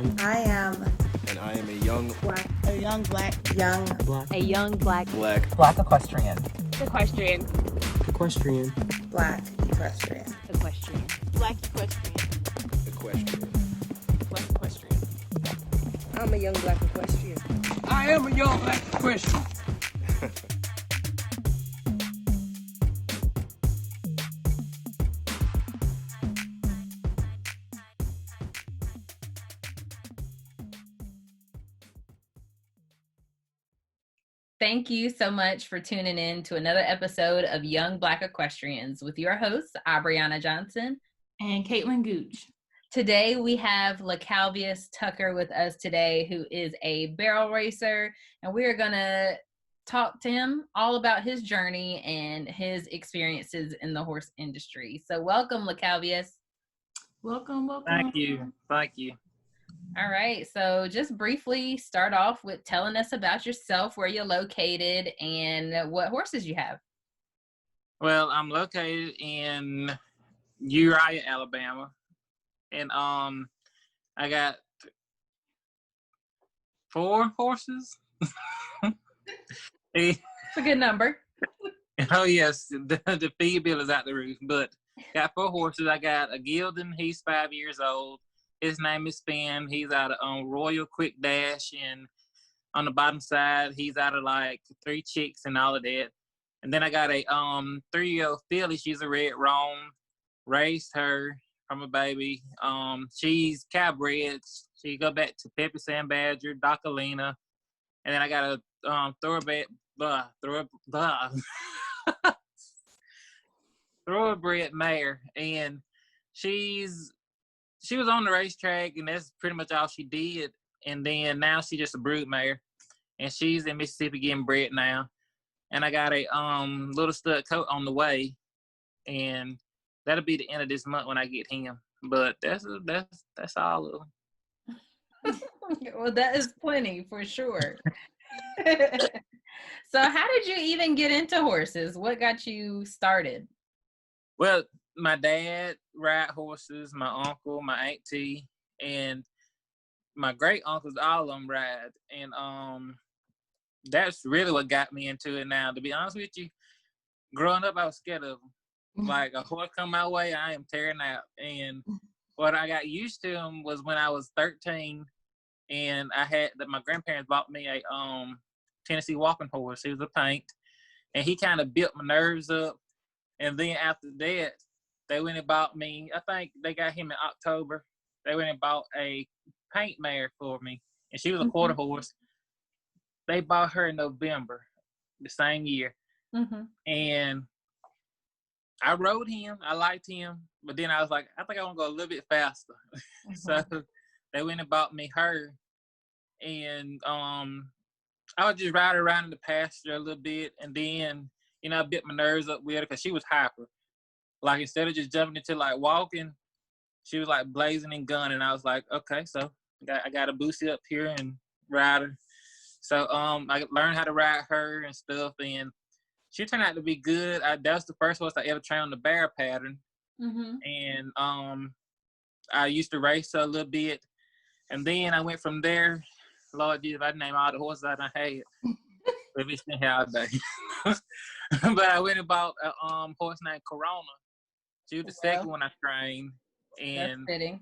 young. I am And I am a young black. A young black. Young Black. A young black Black equestrian. equestrian. Equestrian. black equestrian. Equestrian. Black equestrian. equestrian. Black equestrian. I'm a young black equestrian. I am a young black equestrian. Thank you so much for tuning in to another episode of Young Black Equestrians with your hosts, Abriana Johnson And Caitlin Gooch. Today we have LaCalvius Tucker with us today, who is a barrel racer, and we are going to talk to him all about his journey and his experiences in the horse industry. So welcome, LaCalvius. Welcome. Thank you. All right, so just briefly start off with telling us about yourself, where you're located, and what horses you have. Well, I'm located in Uriah, Alabama, and I got 4 horses. It's a good number. Oh yes, the feed bill is out the roof. But got 4 horses. I got a Gildan. He's 5 years old. His name is Finn. He's out of Royal Quick Dash, and on the bottom side, he's out of like 3 chicks and all of that. And then I got a 3-year-old filly. She's a red roan. Raised her from a baby. She's cow-bred. She go back to Peppy Sand Badger, Docalina. And then I got a thoroughbred mare, and she was on the racetrack, and that's pretty much all she did. And then now she's just a brood mare, and she's in Mississippi getting bred now. And I got a little stud coat on the way, and that'll be the end of this month when I get him. But that's all of them. Well, that is plenty for sure. So how did you even get into horses? What got you started? Well, my dad ride horses, my uncle, my auntie, and my great uncles, all of them ride. And that's really what got me into it now. To be honest with you, growing up, I was scared of them. Like a horse come my way, I am tearing out. And what I got used to them was when I was 13, and my grandparents bought me a Tennessee walking horse. He was a paint, and he kind of built my nerves up. And then after that, they went and bought me, I think they got him in October. They went and bought a paint mare for me, and she was a quarter horse. They bought her in November the same year. And I rode him. I liked him. But then I was like, I think I want to go a little bit faster. So they went and bought me her. And I would just ride around in the pasture a little bit. And then, I built my nerves up with her because she was hyper. Like, instead of just jumping into, like, walking, she was, like, blazing and gunning. I was like, okay, so I got to boost it up here and ride her. So I learned how to ride her and stuff, and she turned out to be good. That was the first horse I ever trained on the bear pattern. And I used to race her a little bit. And then I went from there. Lord Jesus, if I name all the horses I done had. But it's been here all day. But I went and bought a horse named Corona. She was the second one I trained. And, that's fitting.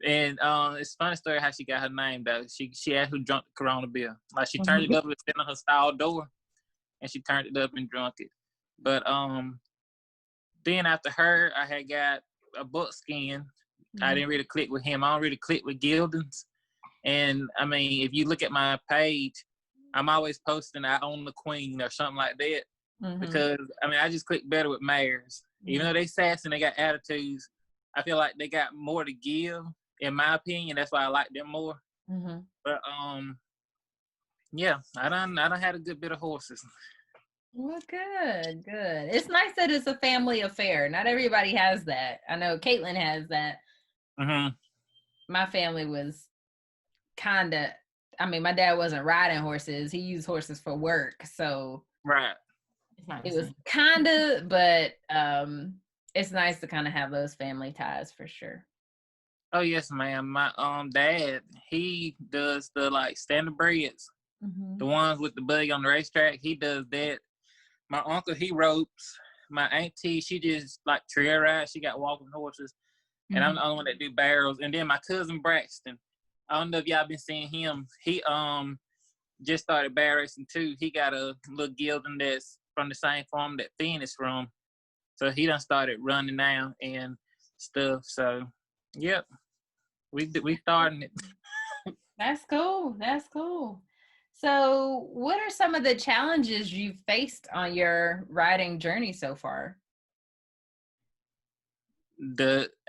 And it's a funny story how she got her name, though. She actually drunk the Corona beer. Like, she turned it up and sitting on her stall door, and she turned it up and drunk it. But then after her, I had got a buckskin. I didn't really click with him. I don't really click with Gildans. And, I mean, if you look at my page, I'm always posting I own the queen or something like that. Because, I mean, I just click better with mares. Even though they sassy and they got attitudes, I feel like they got more to give, in my opinion. That's why I like them more. But, yeah, I done had a good bit of horses. Well, good. It's nice that it's a family affair. Not everybody has that. I know Caitlin has that. My family was kind of, I mean, my dad wasn't riding horses. He used horses for work. So right. It was kind of, but it's nice to kind of have those family ties for sure. Oh yes, ma'am. My dad, he does the like standard breeds, the ones with the buggy on the racetrack. He does that. My uncle, he ropes. My auntie, she just like trail rides. She got walking horses, and I'm the only one that do barrels. And then my cousin Braxton, I don't know if y'all been seeing him. He just started barrel racing too. He got a little gelding that's from the same farm that Finn is from. So he done started running now and stuff. So, yep, we starting it. That's cool. That's cool. So, what are some of the challenges you've faced on your riding journey so far?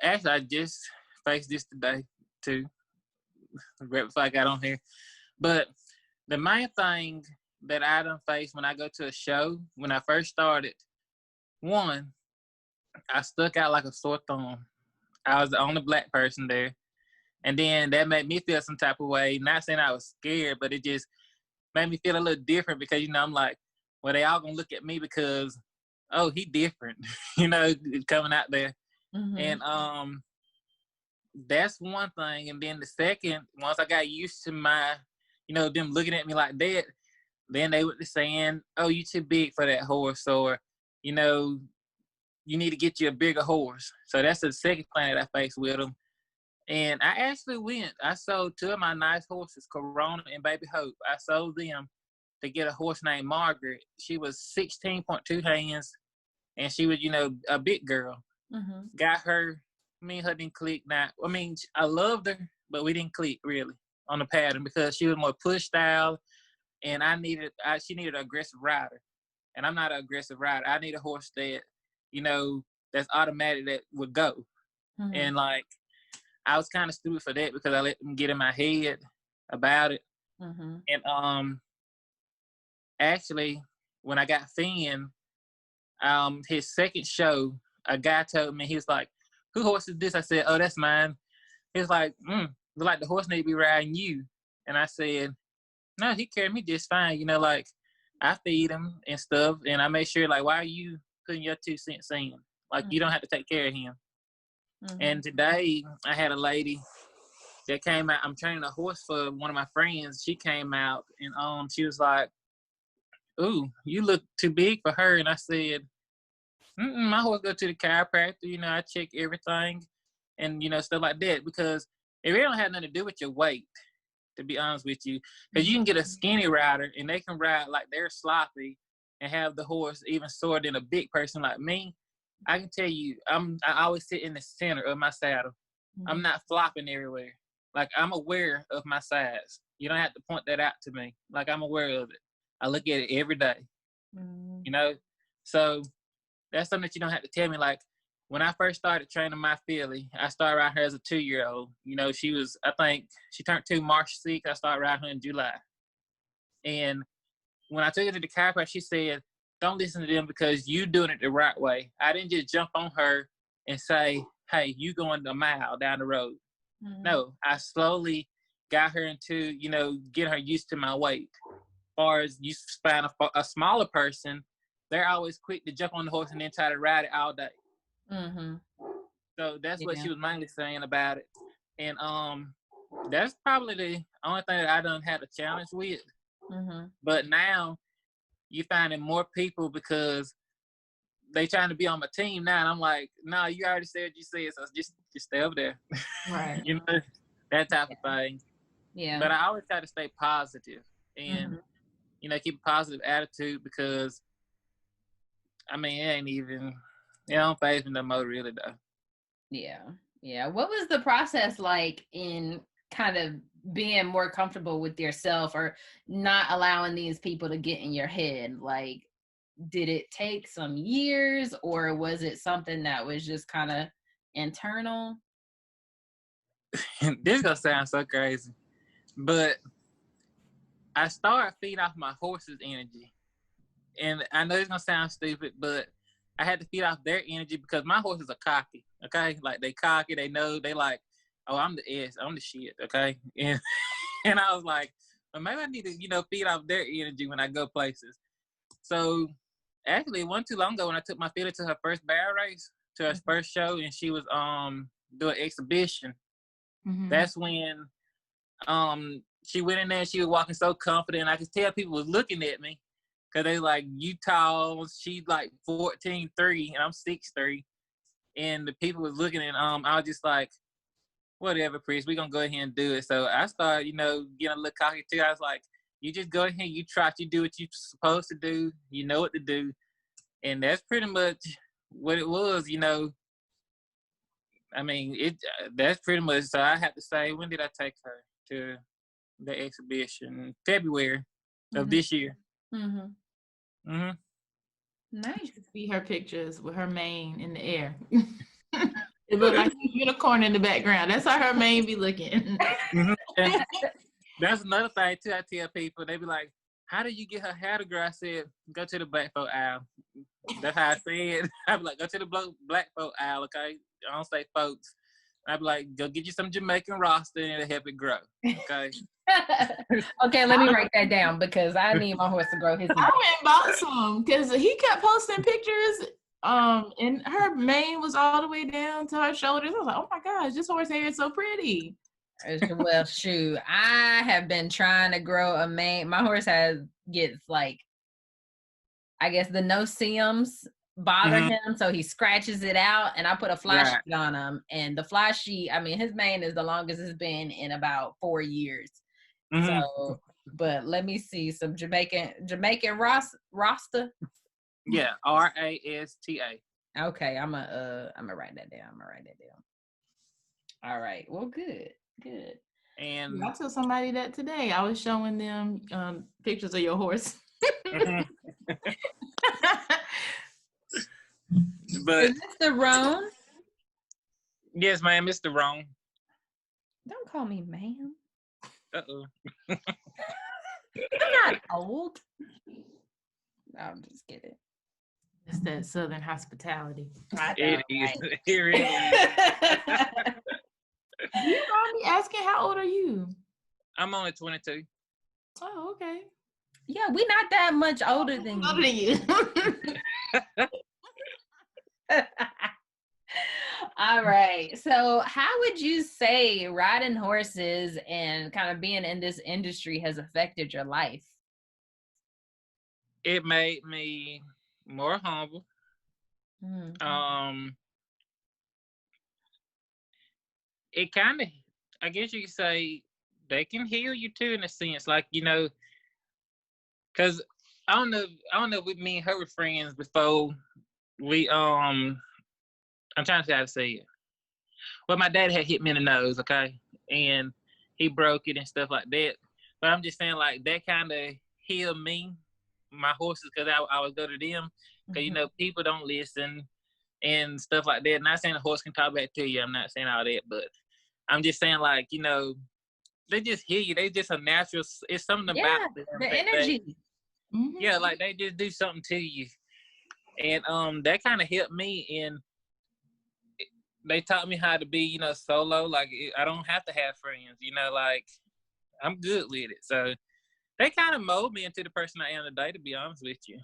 Actually, I just faced this today too, right before I got on here. But the main thing that I done faced when I go to a show, when I first started, one, I stuck out like a sore thumb. I was the only black person there. And then that made me feel some type of way. Not saying I was scared, but it just made me feel a little different because, I'm like, well, they all gonna look at me because, oh, he different, coming out there. And that's one thing. And then the second, once I got used to my, them looking at me like that, then they would be saying, oh, you too big for that horse, or, you need to get you a bigger horse. So that's the second thing that I faced with them. And I actually went. I sold two of my nice horses, Corona and Baby Hope. I sold them to get a horse named Margaret. She was 16.2 hands, and she was, a big girl. Got her. Me and her didn't click. Now, I loved her, but we didn't click really on the pattern because she was more push style, and she needed an aggressive rider, and I'm not an aggressive rider. I need a horse that, that's automatic that would go, and like. I was kind of stupid for that because I let them get in my head about it. And actually, when I got Finn, his second show, a guy told me, he was like, "Who horse is this?" I said, "Oh, that's mine." He was like, look like the horse need to be riding you. And I said, "No, he carried me just fine. Like I feed him and stuff, and I make sure like, why are you putting your 2 cents in? Like you don't have to take care of him." And today I had a lady that came out. I'm training a horse for one of my friends. She came out and she was like, "Ooh, you look too big for her." And I said, "My horse go to the chiropractor. I check everything and stuff like that because it really don't have nothing to do with your weight, to be honest with you. Because you can get a skinny rider and they can ride like they're sloppy and have the horse even sore than a big person like me. I can tell you, I always sit in the center of my saddle. I'm not flopping everywhere. Like I'm aware of my size. You don't have to point that out to me. Like I'm aware of it. I look at it every day. So that's something that you don't have to tell me. Like when I first started training my filly, I started riding her as a 2-year-old. She was, I think she turned 2 March 6th. I started riding her in July. And when I took her to the chiropractor, she said, "Don't listen to them because you doing it the right way." I didn't just jump on her and say, "Hey, you going a mile down the road." No, I slowly got her into, getting her used to my weight. As far as you find a smaller person, they're always quick to jump on the horse and then try to ride it all day. So that's what she was mainly saying about it. And that's probably the only thing that I done had a challenge with. But now, you finding more people because they trying to be on my team now. And I'm like, no, you already said what you said, so just stay over there. Right. That type of thing. Yeah. But I always try to stay positive and, keep a positive attitude because, it ain't even, it don't faze me no more really though. Yeah. Yeah. What was the process like in kind of being more comfortable with yourself or not allowing these people to get in your head? Like, did it take some years or was it something that was just kind of internal? This is gonna sound so crazy, but I started feeding off my horse's energy. And I know it's gonna sound stupid, but I had to feed off their energy because my horses are cocky, okay? Like they cocky, they know, they like, oh, I'm the S, I'm the shit, okay? And I was like, well, maybe I need to, feed off their energy when I go places. So actually, it wasn't too long ago when I took my filly to her first barrel race, to her first show, and she was doing exhibition. That's when she went in there and she was walking so confident. I could tell people was looking at me because they like, you tall, she's like 14'3", and I'm 6'3". And the people was looking and I was just like, whatever, Priest, we're gonna go ahead and do it. So I started, getting a little cocky too. I was like, you just go ahead, you try to do what you're supposed to do, you know what to do. And that's pretty much what it was, I mean, that's pretty much, so I have to say, when did I take her to the exhibition? February of this year. Nice. See her pictures with her mane in the air. It looked like a unicorn in the background. That's how her mane be looking. And that's another thing too. I tell people, they be like, "How do you get her hair to grow?" I said, "Go to the black folk aisle." That's how I said. I be like, "Go to the black folk aisle." Okay, I don't say folks. I be like, "Go get you some Jamaican Rasta and it'll help it grow." Okay. Okay, let me write that down because I need my horse to grow his. I went and bought some because he kept posting pictures. And her mane was all the way down to her shoulders. I was like, oh my gosh, this horse hair is so pretty. Well, shoot, I have been trying to grow a mane. My horse gets like, I guess the no-see-ums bother him, so he scratches it out, and I put a fly sheet on him. And the fly sheet, I mean, his mane is the longest it's been in about 4 years. So, but let me see some Jamaican Rasta. Yeah, Rasta. Okay, I'm gonna write that down. All right. Well, good. And I told somebody that today. I was showing them pictures of your horse. But is this the Roan? Yes, ma'am, Mr. Wrong. Don't call me ma'am. Uh-oh. I'm not old. No, I'm just kidding. It's that Southern hospitality. It is. It really is. Do you mind me asking, how old are you? I'm only 22. Oh, okay. Yeah, we're not that much older than Older than you. All right. So how would you say riding horses and kind of being in this industry has affected your life? It made me more humble. It kind of, I guess you could say, they can heal you too, in a sense, like, because I don't know if me and her were friends before we I'm trying to say how to say it. Well, my dad had hit me in the nose, okay, and he broke it and stuff like that. But I'm just saying, like, that kind of healed me, my horses, because I would go to them, because people don't listen and stuff like that. Not saying a horse can talk back to you. I'm not saying all that, but I'm just saying, like, they just hear you. They just a natural. It's something about them. The energy. Yeah, like they just do something to you, and that kind of helped me. And they taught me how to be, solo. Like I don't have to have friends. Like I'm good with it. So they kind of mold me into the person I am today. To be honest with you.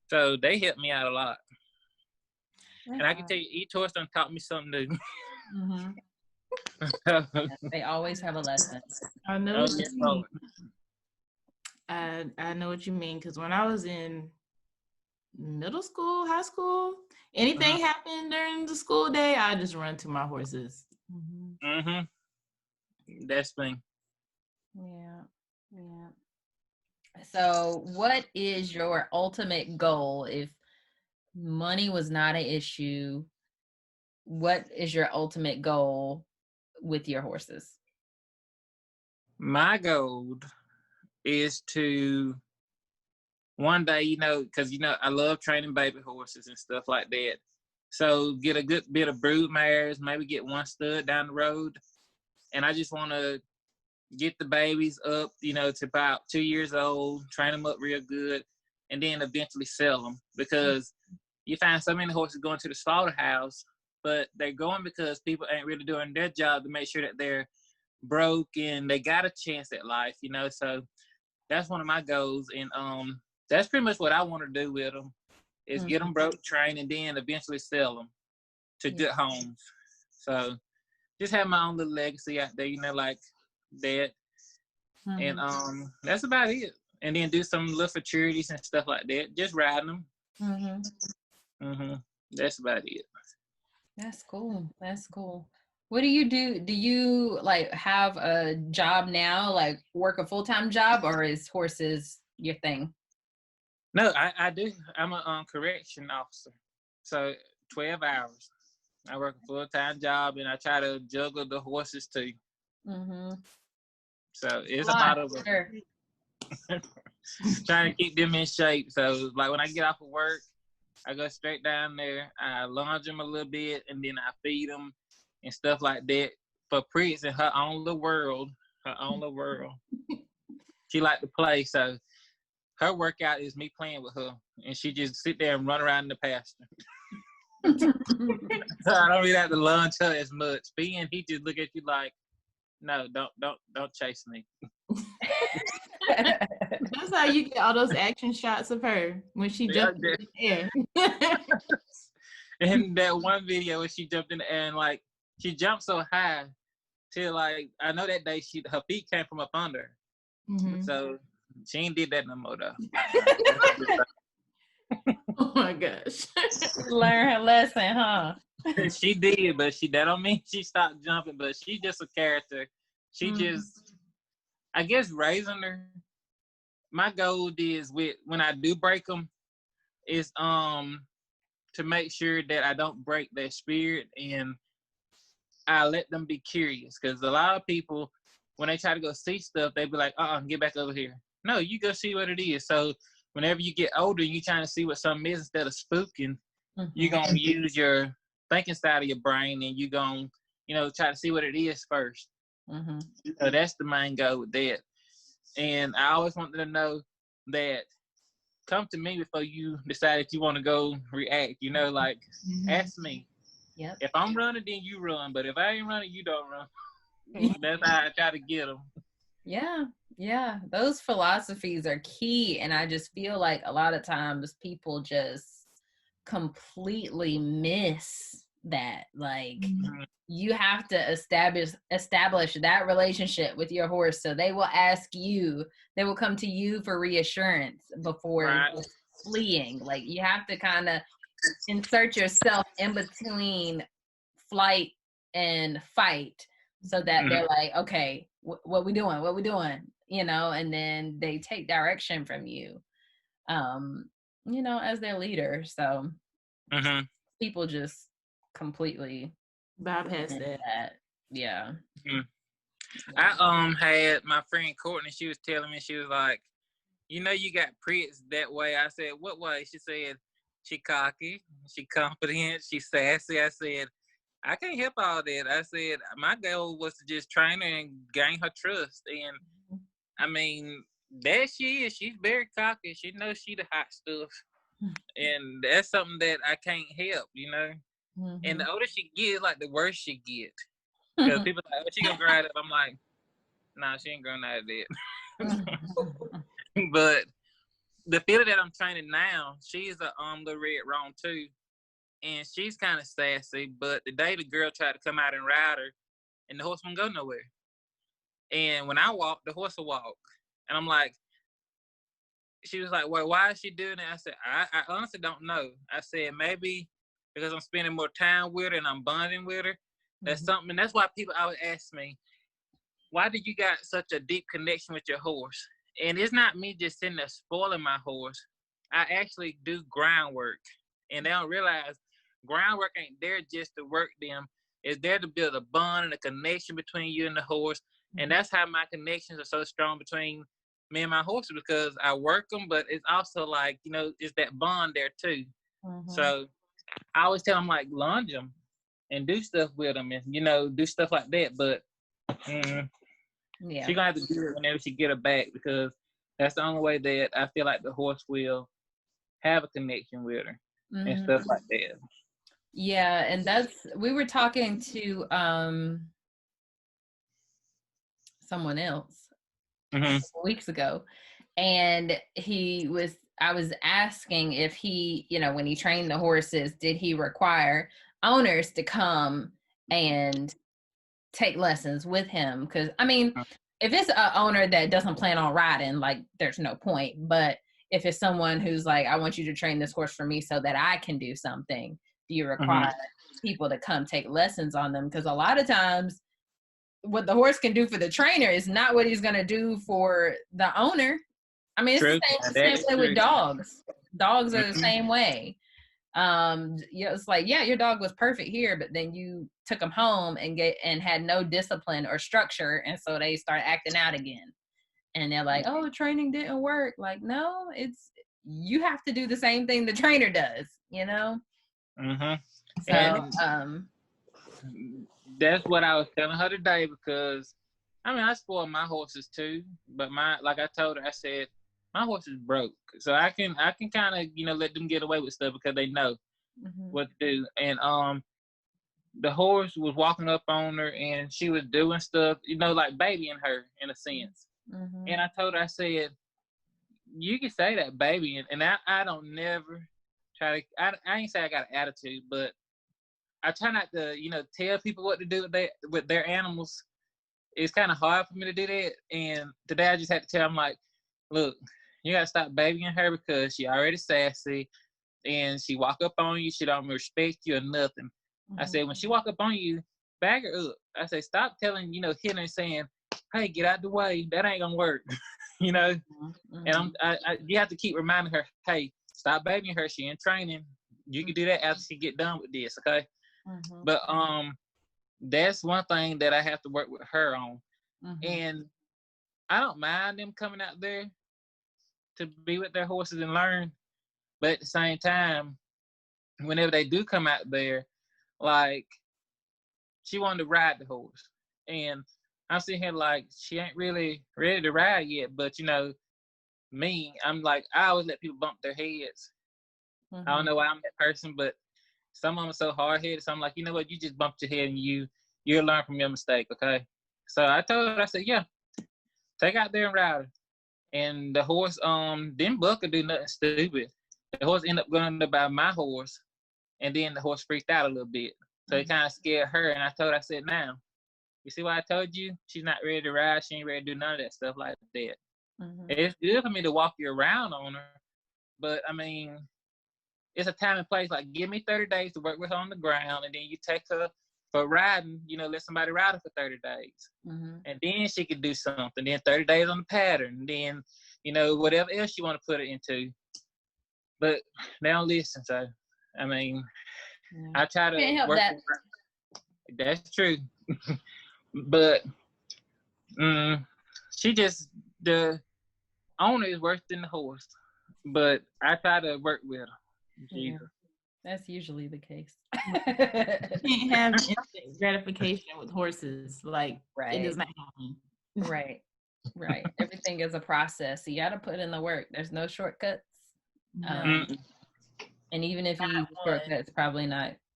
So they helped me out a lot. And I can tell you, each horse done taught me something new. They always have a lesson. I know what you mean. I know what you mean, because when I was in middle school, high school, anything happened during the school day, I just run to my horses. That's thing. Yeah. So what is your ultimate goal if money was not an issue? What is your ultimate goal with your horses? My goal is to one day, because, I love training baby horses and stuff like that. So get a good bit of brood mares, maybe get one stud down the road. And I just want to get the babies up, to about 2 years old, train them up real good, and then eventually sell them. Because you find so many horses going to the slaughterhouse, but they're going because people ain't really doing their job to make sure that they're broke and they got a chance at life, So that's one of my goals, and that's pretty much what I want to do with them, is get them broke, train, and then eventually sell them to good homes. So just have my own little legacy out there, you know, like that. And that's about it. And then do some little futurities and stuff like that. Just riding them. That's about it. That's cool. That's cool. What do you do? Do you like have a job now, like work a full-time job, or is horses your thing? No, I do. I'm a correction officer. So 12 hours. I work a full-time job and I try to juggle the horses too. So it's a lot of Sure. trying to keep them in shape. So like when I get off of work, I go straight down there. I lunge them a little bit and then I feed them and stuff like that. For Prince in her own little world, she like to play. So her workout is me playing with her, and she just sit there and run around in the pasture. So I don't really have to lunge her as much. Being he just look at you like, no, don't chase me. That's how you get all those action shots of her when she jumped in the air. And that one video where she jumped in the air and like she jumped so high till like I know that day her feet came from up under. So she ain't did that no more though. Oh my gosh. Learn her lesson, huh? She did, but that don't mean she stopped jumping, but she's just a character. She just, I guess, raising her. My goal is when I do break them is to make sure that I don't break their spirit and I let them be curious. Because a lot of people, when they try to go see stuff, they be like, get back over here. No, you go see what it is. So whenever you get older, you trying to see what something is instead of spooking, you're going to use your thinking side of your brain and you're going to, try to see what it is first. So that's the main goal with that. And I always want them to know that come to me before you decide if you want to go react, like ask me. Yep. If I'm running, then you run. But if I ain't running, you don't run. That's how I try to get them. Yeah. Those philosophies are key. And I just feel like a lot of times people just completely miss that. Like you have to establish that relationship with your horse. So they will come to you for reassurance before fleeing. Like you have to kind of insert yourself in between flight and fight so that they're like, okay, what we doing, and then they take direction from you, as their leader. So people just completely bypass that. Yeah. I had my friend Courtney, she was telling me, she was like, you got Pritz that way. I said, what way? She said, she cocky, she confident, she sassy. I said, I can't help all that. I said, my goal was to just train her and gain her trust. And I mean, there she is. She's very cocky. She knows she the hot stuff. And that's something that I can't help, And the older she gets, like the worse she gets. Because people are like, oh, she gonna grow out of it. I'm like, nah, she ain't growing out of that. But the filly that I'm training now, she's a little red roan too. And she's kind of sassy, but the day the girl tried to come out and ride her, and the horse won't go nowhere. And when I walk, the horse will walk. And I'm like, she was like, well, why is she doing that? I said, I honestly don't know. I said, maybe because I'm spending more time with her and I'm bonding with her. That's something. And that's why people always ask me, why do you got such a deep connection with your horse? And it's not me just sitting there spoiling my horse. I actually do groundwork. And they don't realize groundwork ain't there just to work them. It's there to build a bond and a connection between you and the horse. And that's how my connections are so strong between me and my horses, because I work them, but it's also like, it's that bond there too. So I always tell them, like, lunge them and do stuff with them and, do stuff like that. But she's going to have to do it whenever she get her back, because that's the only way that I feel like the horse will have a connection with her and stuff like that. Yeah, and we were talking to someone else a couple weeks ago, and I was asking if he, when he trained the horses, did he require owners to come and take lessons with him. Because I mean, if it's an owner that doesn't plan on riding, like there's no point. But if it's someone who's like, I want you to train this horse for me so that I can do something, do you require people to come take lessons on them? Because a lot of times what the horse can do for the trainer is not what he's going to do for the owner. I mean, it's the same way with dogs. Dogs are the same way. It's like, yeah, your dog was perfect here, but then you took him home and had no discipline or structure, and so they start acting out again. And they're like, oh, training didn't work. Like, no, you have to do the same thing the trainer does, you know? So, and that's what I was telling her today, because I mean, I spoil my horses too, but like I told her, I said, my horse is broke. So I can kind of, let them get away with stuff because they know what to do. And the horse was walking up on her and she was doing stuff, like babying her in a sense. And I told her, I said, you can say that, baby. And I don't never try to, I ain't say I got an attitude, but I try not to, tell people what to do with their animals. It's kind of hard for me to do that. And today I just had to tell them, like, look, you got to stop babying her because she already sassy and she walk up on you. She don't respect you or nothing. I said, when she walk up on you, back her up. I say, stop telling, hitting her and saying, hey, get out the way. That ain't going to work, And you have to keep reminding her, hey, stop babying her. She in training. You can do that after she get done with this, okay? But that's one thing that I have to work with her on. And I don't mind them coming out there to be with their horses and learn. But at the same time, whenever they do come out there, like, she wanted to ride the horse. And I'm sitting here like, she ain't really ready to ride yet. But, me, I'm like, I always let people bump their heads. I don't know why I'm that person, but some of them are so hard-headed. So I'm like, you know what? You just bumped your head and you'll learn from your mistake, okay? So I told her, I said, yeah, take out there and ride her. And the horse, didn't buck or do nothing stupid. The horse ended up going to by my horse, and then the horse freaked out a little bit. So it kind of scared her, and I told her, I said, now, you see what I told you? She's not ready to ride. She ain't ready to do none of that stuff like that. It's good for me to walk you around on her, but, I mean, it's a time and place. Like, give me 30 days to work with her on the ground, and then you take her for riding, let somebody ride her for 30 days. And then she could do something. Then 30 days on the pattern. Then, whatever else you want to put it into. But they don't listen. So, I mean, I try to Can't help work that. with her. That's true. But the owner is worse than the horse. But I try to work with her. Jesus. That's usually the case. You can't have instant gratification with horses. Like, it does not happen. Right. Everything is a process. You got to put in the work. There's no shortcuts. And even if you use shortcuts,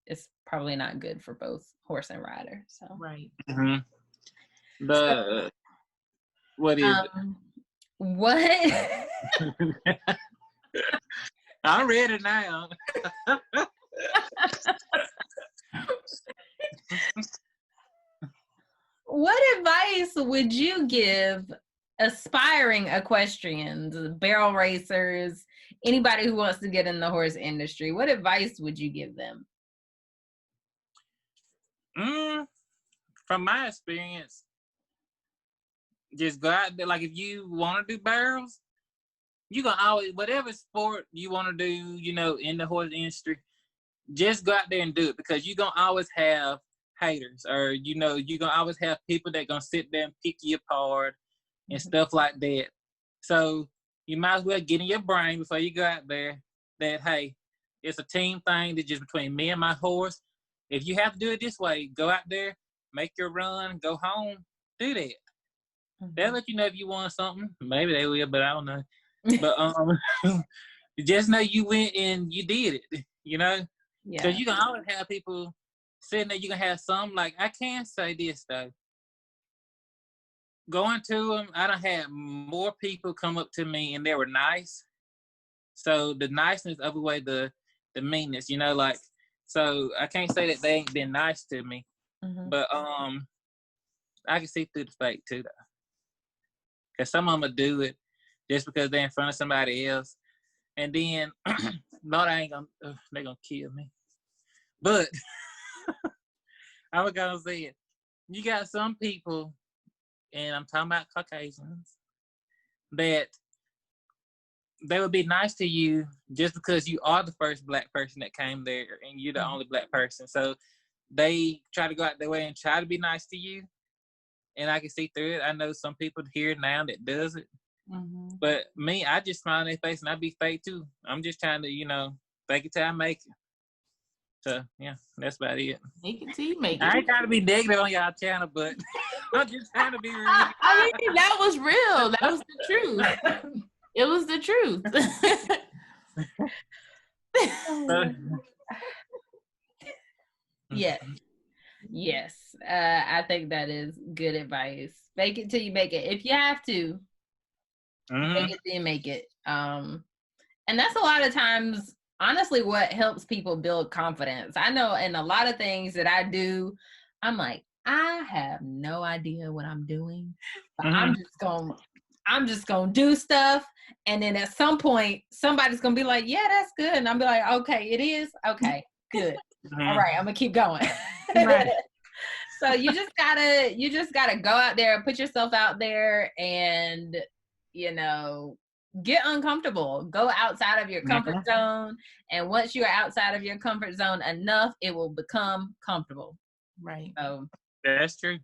it's probably not good for both horse and rider. So Right. But what is it? What? I'm ready now. What advice would you give aspiring equestrians, barrel racers, anybody who wants to get in the horse industry? What advice would you give them? From my experience, just go out there. Like, if you want to do barrels, you gonna always, whatever sport you want to do, in the horse industry, just go out there and do it, because you're gonna always have haters, or you're gonna always have people that gonna sit there and pick you apart and stuff like that. So you might as well get in your brain before you go out there that, hey, it's a team thing that's just between me and my horse. If you have to do it this way, go out there, make your run, go home, do that. They'll let you know if you want something. Maybe they will, but I don't know. But just know you went and you did it, Because you can always have people sitting there. You can have some, like, I can say this, though. Going to them, I done had more people come up to me and they were nice. So the niceness outweighed the meanness, like, so I can't say that they ain't been nice to me. But I can see through the fake too, though. Because some of them will do it just because they're in front of somebody else. And then, no, they ain't gonna, they're gonna kill me. But I was gonna say it. You got some people, and I'm talking about Caucasians, that they would be nice to you just because you are the first black person that came there and you're the only black person. So they try to go out their way and try to be nice to you. And I can see through it. I know some people here now that does it. Mm-hmm. But me, I just smile on their face and I be fake too. I'm just trying to, fake it till I make it. So, yeah, that's about it. Make it till you make it. I ain't trying to be negative on y'all channel, but I'm just trying to be real. I mean, that was real. That was the truth. It was the truth. Yes. I think that is good advice. Fake it till you make it. If you have to, fake it till you make it. And that's a lot of times, honestly, what helps people build confidence. I know in a lot of things that I do, I'm like, I have no idea what I'm doing, but I'm just gonna do stuff, and then at some point somebody's gonna be like, yeah, that's good, and I'll be like, okay, it is, okay, good. All right, I'm gonna keep going. Right. So you just gotta go out there, put yourself out there, and get uncomfortable. Go outside of your comfort zone, and once you're outside of your comfort zone enough, it will become comfortable. Right. So that's true.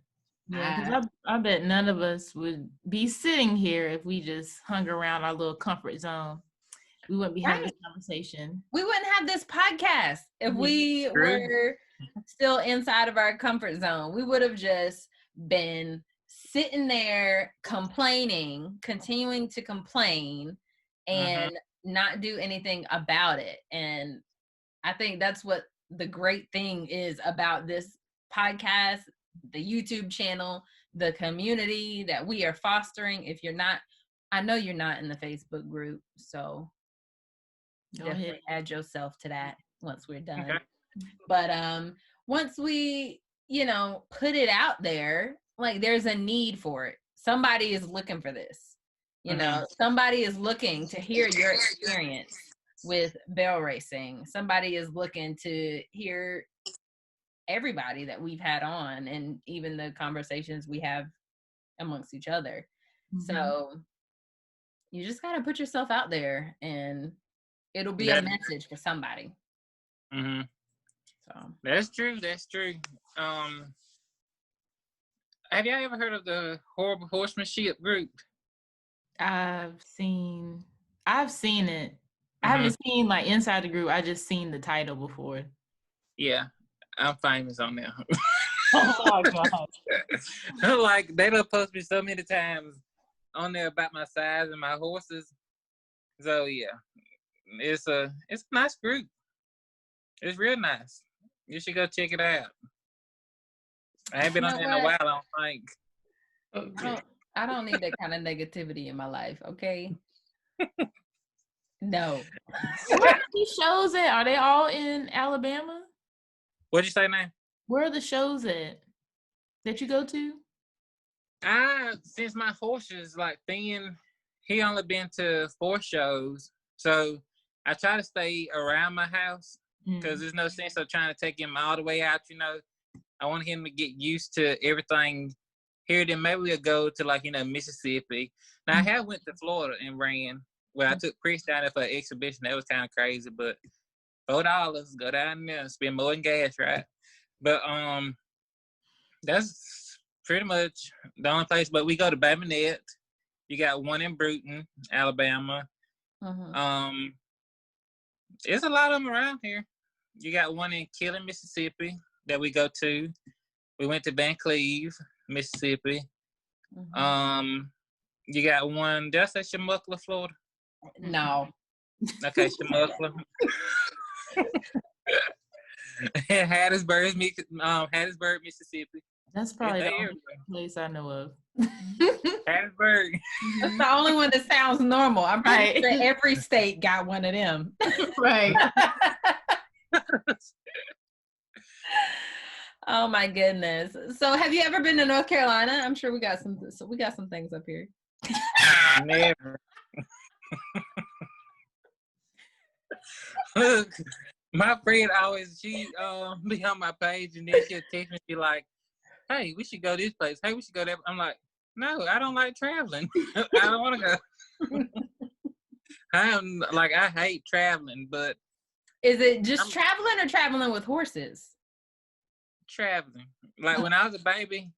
Yeah, because I bet none of us would be sitting here if we just hung around our little comfort zone. We wouldn't be having this conversation. We wouldn't have this podcast if we were still inside of our comfort zone. We would have just been sitting there complaining, continuing to complain, and not do anything about it. And I think that's what the great thing is about this podcast, the YouTube channel, the community that we are fostering. If you're not, I know you're not in the Facebook group, so definitely add yourself to that once we're done. Okay. But once we, put it out there, like there's a need for it. Somebody is looking for this. Somebody is looking to hear your experience with barrel racing. Somebody is looking to hear everybody that we've had on, and even the conversations we have amongst each other. So you just got to put yourself out there, and it'll be a message for somebody. So that's true. Have y'all ever heard of the Horrible Horsemanship group? I've seen it. I haven't seen like inside the group. I just seen the title before. Yeah, I'm famous on there. Oh my God. Like they done post me so many times on there about my size and my horses. So yeah, it's a nice group. It's real nice. You should go check it out. I ain't been on there in a while, I don't think. I don't need that kind of negativity in my life, okay? No. Where are these shows at? Are they all in Alabama? What'd you say now? Where are the shows at that you go to? Since my horse is like thin, he only been to 4 shows. So I try to stay around my house because there's no sense of trying to take him all the way out, I want him to get used to everything here. Then maybe we'll go to Mississippi. Now I have went to Florida and ran. Well, I took Chris down there for an exhibition. That was kind of crazy, but $4, go down there and spend more than gas, right? But that's pretty much the only place. But we go to Babinet. You got one in Bruton, Alabama. There's a lot of them around here. You got one in Killen, Mississippi that we go to. We went to Van Cleve, Mississippi. You got one, did I say Shamuckla, Florida? No. Okay, Shamuckla. Hattiesburg, Mississippi. That's probably the only place I know of. Hattiesburg. That's the only one that sounds normal. I'm pretty sure every state got one of them. Right. Oh my goodness. So have you ever been to North Carolina? I'm sure we got some things up here. Never. Look, my friend always she be on my page and then she'll text me, be like, "Hey, we should go this place. Hey, we should go there." I'm like, "No, I don't like traveling. I don't want to go." I hate traveling, but Is it just I'm traveling or traveling with horses? traveling. Like when I was a baby,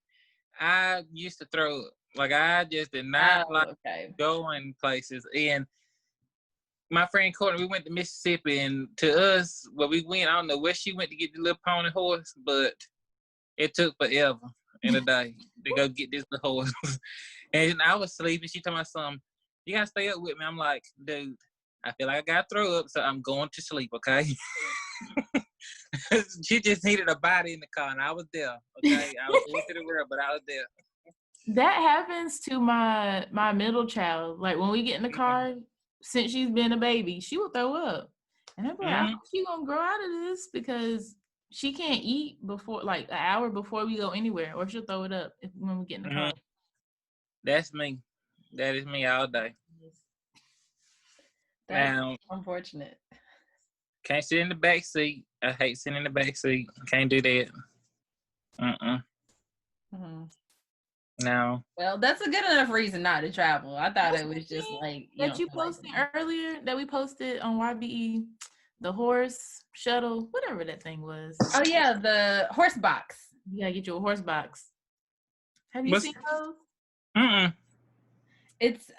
I used to throw up. Like I just did not Oh, like okay. going places. And my friend Courtney, we went to Mississippi, and to us, where we went, I don't know where she went to get the little pony horse, but it took forever in a day to go get this little horse. And I was sleeping. She told my son, "You gotta stay up with me." I'm like, "Dude, I feel like I gotta throw up, so I'm going to sleep, okay?" She just needed a body in the car, and I was there, okay? I was into the world, but I was there. That happens to my middle child. Like when we get in the car, since she's been a baby, she will throw up. And I'm like, I hope she gonna grow out of this because she can't eat before like an hour before we go anywhere, or she'll throw it up when we get in the car. That's me. That is me all day. That's Now, unfortunate. can't sit in the back seat. I hate sitting in the back seat. Can't do that. Mhm. No. Well, that's a good enough reason not to travel. I thought it was just like That you posted earlier that we posted on YBE, the horse shuttle, whatever that thing was. Oh yeah, the horse box. You gotta get you a horse box. Have you seen those? It's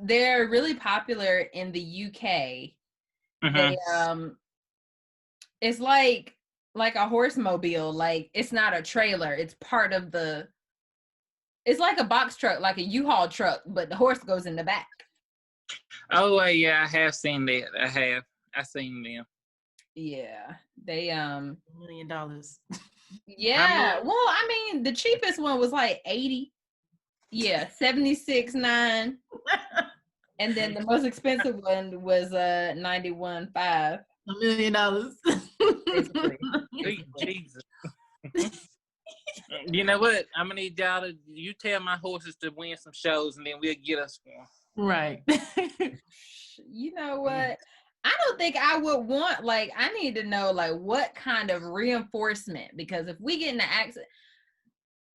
they're really popular in the UK. They it's like a horse mobile. Like it's not a trailer. It's part of the. It's like a box truck, like a U-Haul truck, but the horse goes in the back. Oh yeah, I have seen that. I've seen them. Yeah, they $1 million. Yeah, well, I mean, the cheapest one was like 80. Yeah, 76.9. And then the most expensive one was 91.5. $1 million. Jesus. You know what? I'm gonna need y'all to you tell my horses to win some shows, and then we'll get us one. Right. You know what? I don't think I would want, like, I need to know, like, what kind of reinforcement, because if we get in an accident,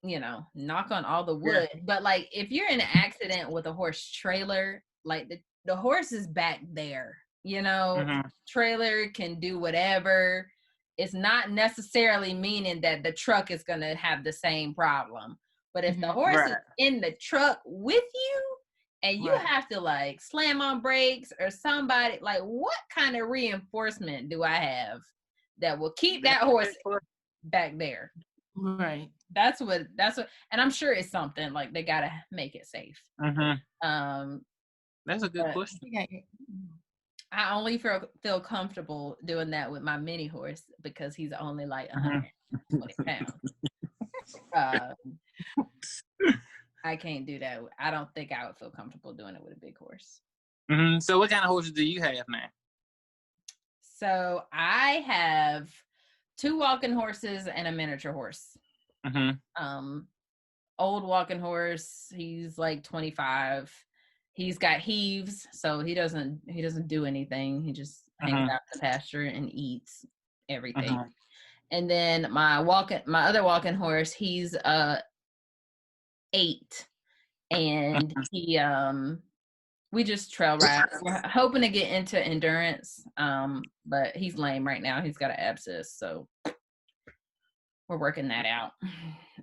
you know, knock on all the wood, but like, if you're in an accident with a horse trailer, like the horse is back there, you know, trailer can do whatever. It's not necessarily meaning that the truck is going to have the same problem. But if the horse is in the truck with you and you have to like slam on brakes or somebody, like what kind of reinforcement do I have that will keep that horse back there? Right. That's what, and I'm sure it's something like they got to make it safe. That's a good question. I only feel comfortable doing that with my mini horse because he's only like 120 pounds. I can't do that. I don't think I would feel comfortable doing it with a big horse. So what kind of horses do you have now? So I have 2 walking horses and a miniature horse. Old walking horse, he's like 25. He's got heaves, so he doesn't do anything. He just hangs out in the pasture and eats everything. And then my other walking horse, he's 8, and he we just trail ride. We're hoping to get into endurance, but he's lame right now. He's got an abscess, so we're working that out.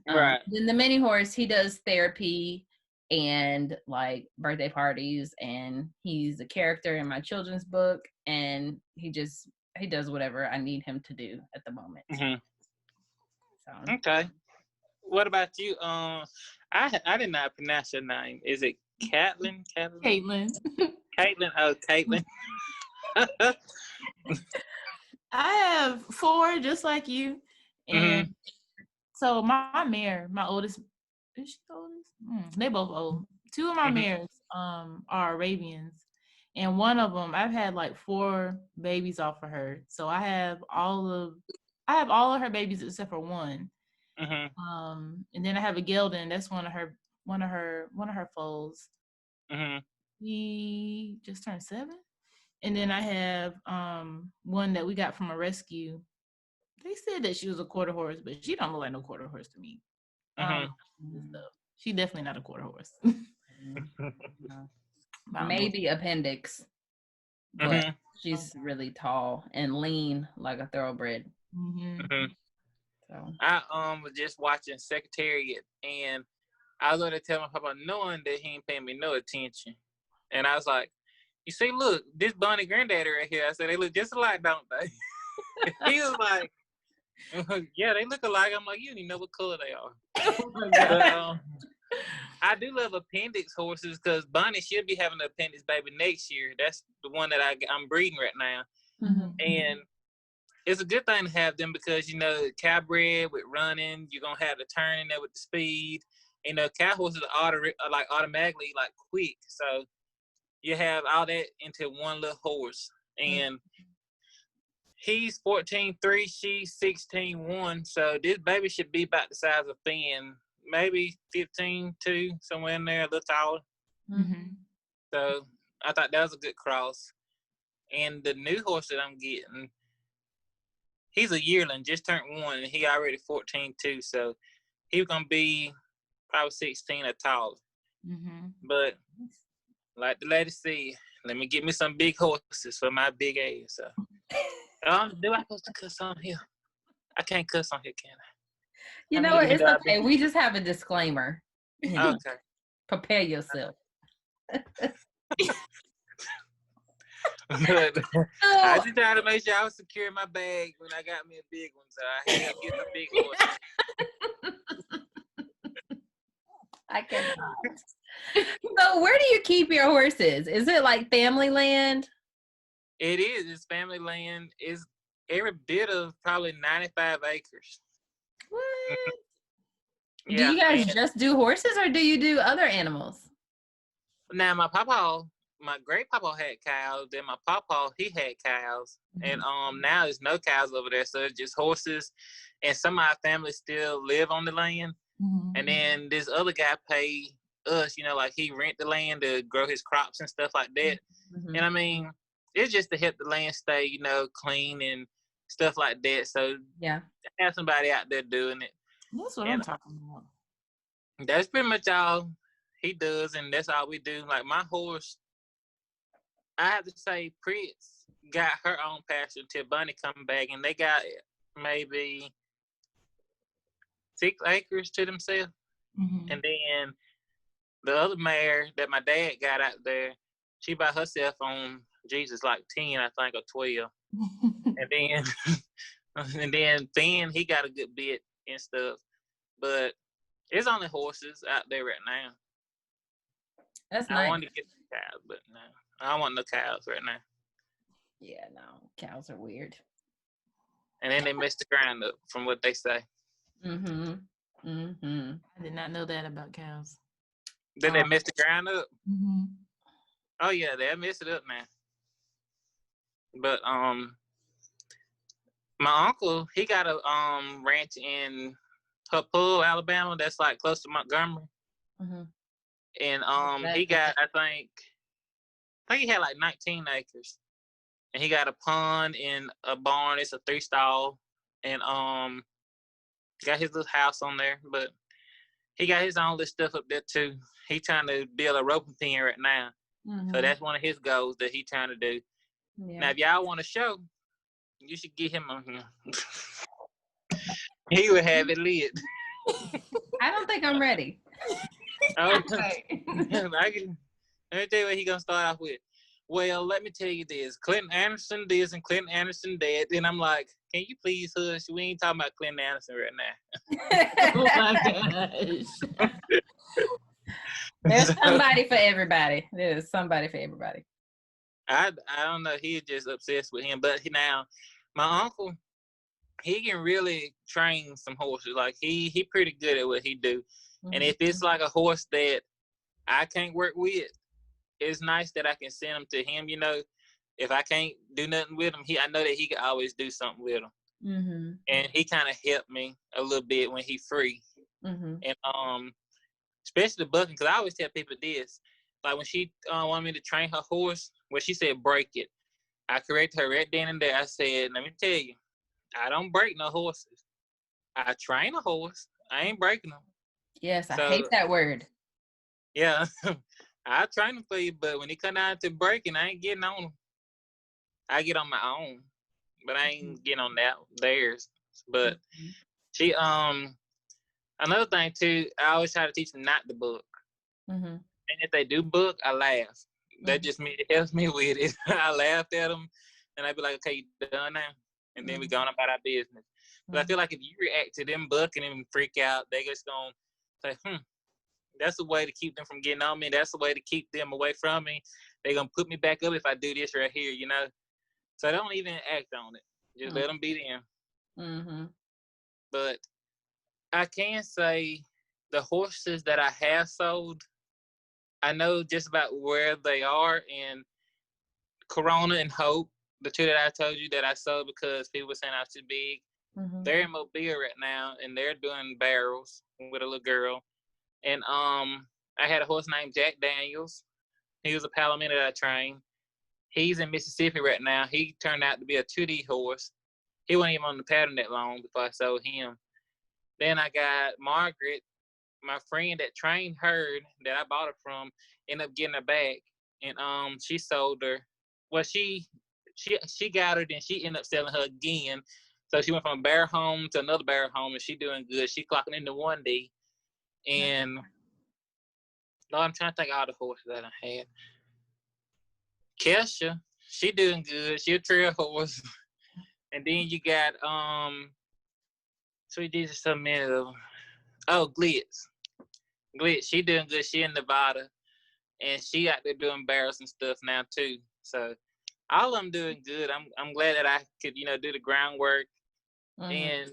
Then the mini horse, he does therapy and like birthday parties, and he's a character in my children's book, and he does whatever I need him to do at the moment. So. Okay. What about you? I did not pronounce your name. Is it Caitlin? Caitlin. Caitlin. Oh, Caitlin. I have 4 just like you. And so my mare, my oldest, is she the oldest? They both old. 2 of my mares are Arabians. And one of them, I've had like 4 babies off of her. So I have all of her babies except for one. And then I have a gelding. That's one of her foals. He just turned 7. And then I have one that we got from a rescue. They said that she was a quarter horse, but she don't look like no quarter horse to me. She definitely not a quarter horse. Maybe appendix, but she's really tall and lean like a thoroughbred. So I was just watching Secretariat, and I was going to tell my papa, knowing that he ain't paying me no attention, and I was like, "You see, look, this Bonnie granddaddy right here." I said, "They look just alike, don't they?" He was like, "Yeah, they look alike." I'm like, "You don't even know what color they are." But, I do love appendix horses because Bonnie should be having an appendix baby next year. That's the one that I'm breeding right now, and it's a good thing to have them because, you know, cow bred with running, you're going to have the turn in there with the speed. You know, cow horses are automatically like quick. So you have all that into one little horse. And he's 14.3, she's 16.1. So this baby should be about the size of Finn, maybe 15.2, somewhere in there, a little taller. So I thought that was a good cross. And the new horse that I'm getting, he's a yearling, just turned 1, and he already 14.2, so he's gonna be probably 16 or taller. But like the lady said, let me get me some big horses for my big ass. So, do I supposed to cuss on here? I can't cuss on here, can I? You know what? It's okay. We just have a disclaimer. Okay. Prepare yourself. But I just tried to make sure I was secure in my bag when I got me a big one, so I had to get a big horse. I cannot. So where do you keep your horses? Is it like family land? It is. It's family land. It's every bit of probably 95 acres. What? Yeah, do you guys just do horses or do you do other animals? Now, my great papa had cows. Then my papa, he had cows. And now there's no cows over there. So it's just horses. And some of our family still live on the land. And then this other guy paid us, you know, like he rent the land to grow his crops and stuff like that. And I mean, it's just to help the land stay, you know, clean and stuff like that. So yeah, have somebody out there doing it. That's what I'm talking about. That's pretty much all he does, and that's all we do. Like my horse, I have to say, Pritz got her own pasture until Bunny come back, and they got maybe 6 acres to themselves. And then the other mare that my dad got out there, she by herself on like 10, I think, or 12. and then Finn, he got a good bit and stuff. But it's only horses out there right now. That's nice. I want to get some cows, but no. I don't want no cows right now. Yeah, no. Cows are weird. And then they mess the ground up, from what they say. I did not know that about cows. Then they mess the ground up? Oh, yeah, they'll mess it up now. But my uncle, he got a ranch in Hull, Alabama, that's like close to Montgomery. And he got, I think he had like 19 acres. And he got a pond and a barn. It's a 3-stall. And got his little house on there. But he got his own little stuff up there too. He trying to build a roping pen right now. So that's one of his goals that he trying to do. Yeah. Now, if y'all want to show, you should get him on here. He would have it lit. I don't think I'm ready. Okay. Let me tell you what he's going to start off with. Well, let me tell you this. Clinton Anderson this and Clinton Anderson that. And I'm like, can you please hush? We ain't talking about Clinton Anderson right now. Oh, my gosh. There's somebody for everybody. There's somebody for everybody. I don't know. He's just obsessed with him. But now, my uncle, he can really train some horses. Like, he pretty good at what he do. And if it's like a horse that I can't work with, it's nice that I can send him to him. You know, if I can't do nothing with him, I know that he can always do something with him. and he kind of helped me a little bit when he free. And especially the bucking, because I always tell people this, like when she wanted me to train her horse, when she said break it, I corrected her right then and there. I said, let me tell you, I don't break no horses. I train a horse. I ain't breaking them. Yes, I hate that word. Yeah, I train them for you, but when it come down to breaking, I ain't getting on them. I get on my own, but I ain't getting on theirs. But she another thing too, I always try to teach them not to book. And if they do book, I laugh. That just it helps me with it. I laugh at them, and I be like, okay, you done now? And then we going about our business. But I feel like if you react to them bucking and freak out, they just gonna say, that's a way to keep them from getting on me. That's a way to keep them away from me. They gonna put me back up if I do this right here, you know? So don't even act on it. Just let them be them. But I can say the horses that I have sold, I know just about where they are, and Corona and Hope, the two that I told you that I sold because people were saying I was too big, they're in Mobile right now, and they're doing barrels with a little girl. And I had a horse named Jack Daniels. He was a Palomino that I trained. He's in Mississippi right now. He turned out to be a 2D horse. He wasn't even on the pattern that long before I sold him. Then I got Margaret, my friend that trained her, that I bought her from, ended up getting her back. And she sold her. Well, she got her, then she ended up selling her again. So she went from a bear home to another bear home, and she doing good. She clocking into 1D. And I'm trying to think of all the horses that I had. Kesha, she doing good. She a trail horse. And then you got so we did so many of them. Oh, Glitz, she doing good. She in Nevada, and she out there doing barrels and stuff now too. So all of them doing good. I'm glad that I could do the groundwork. And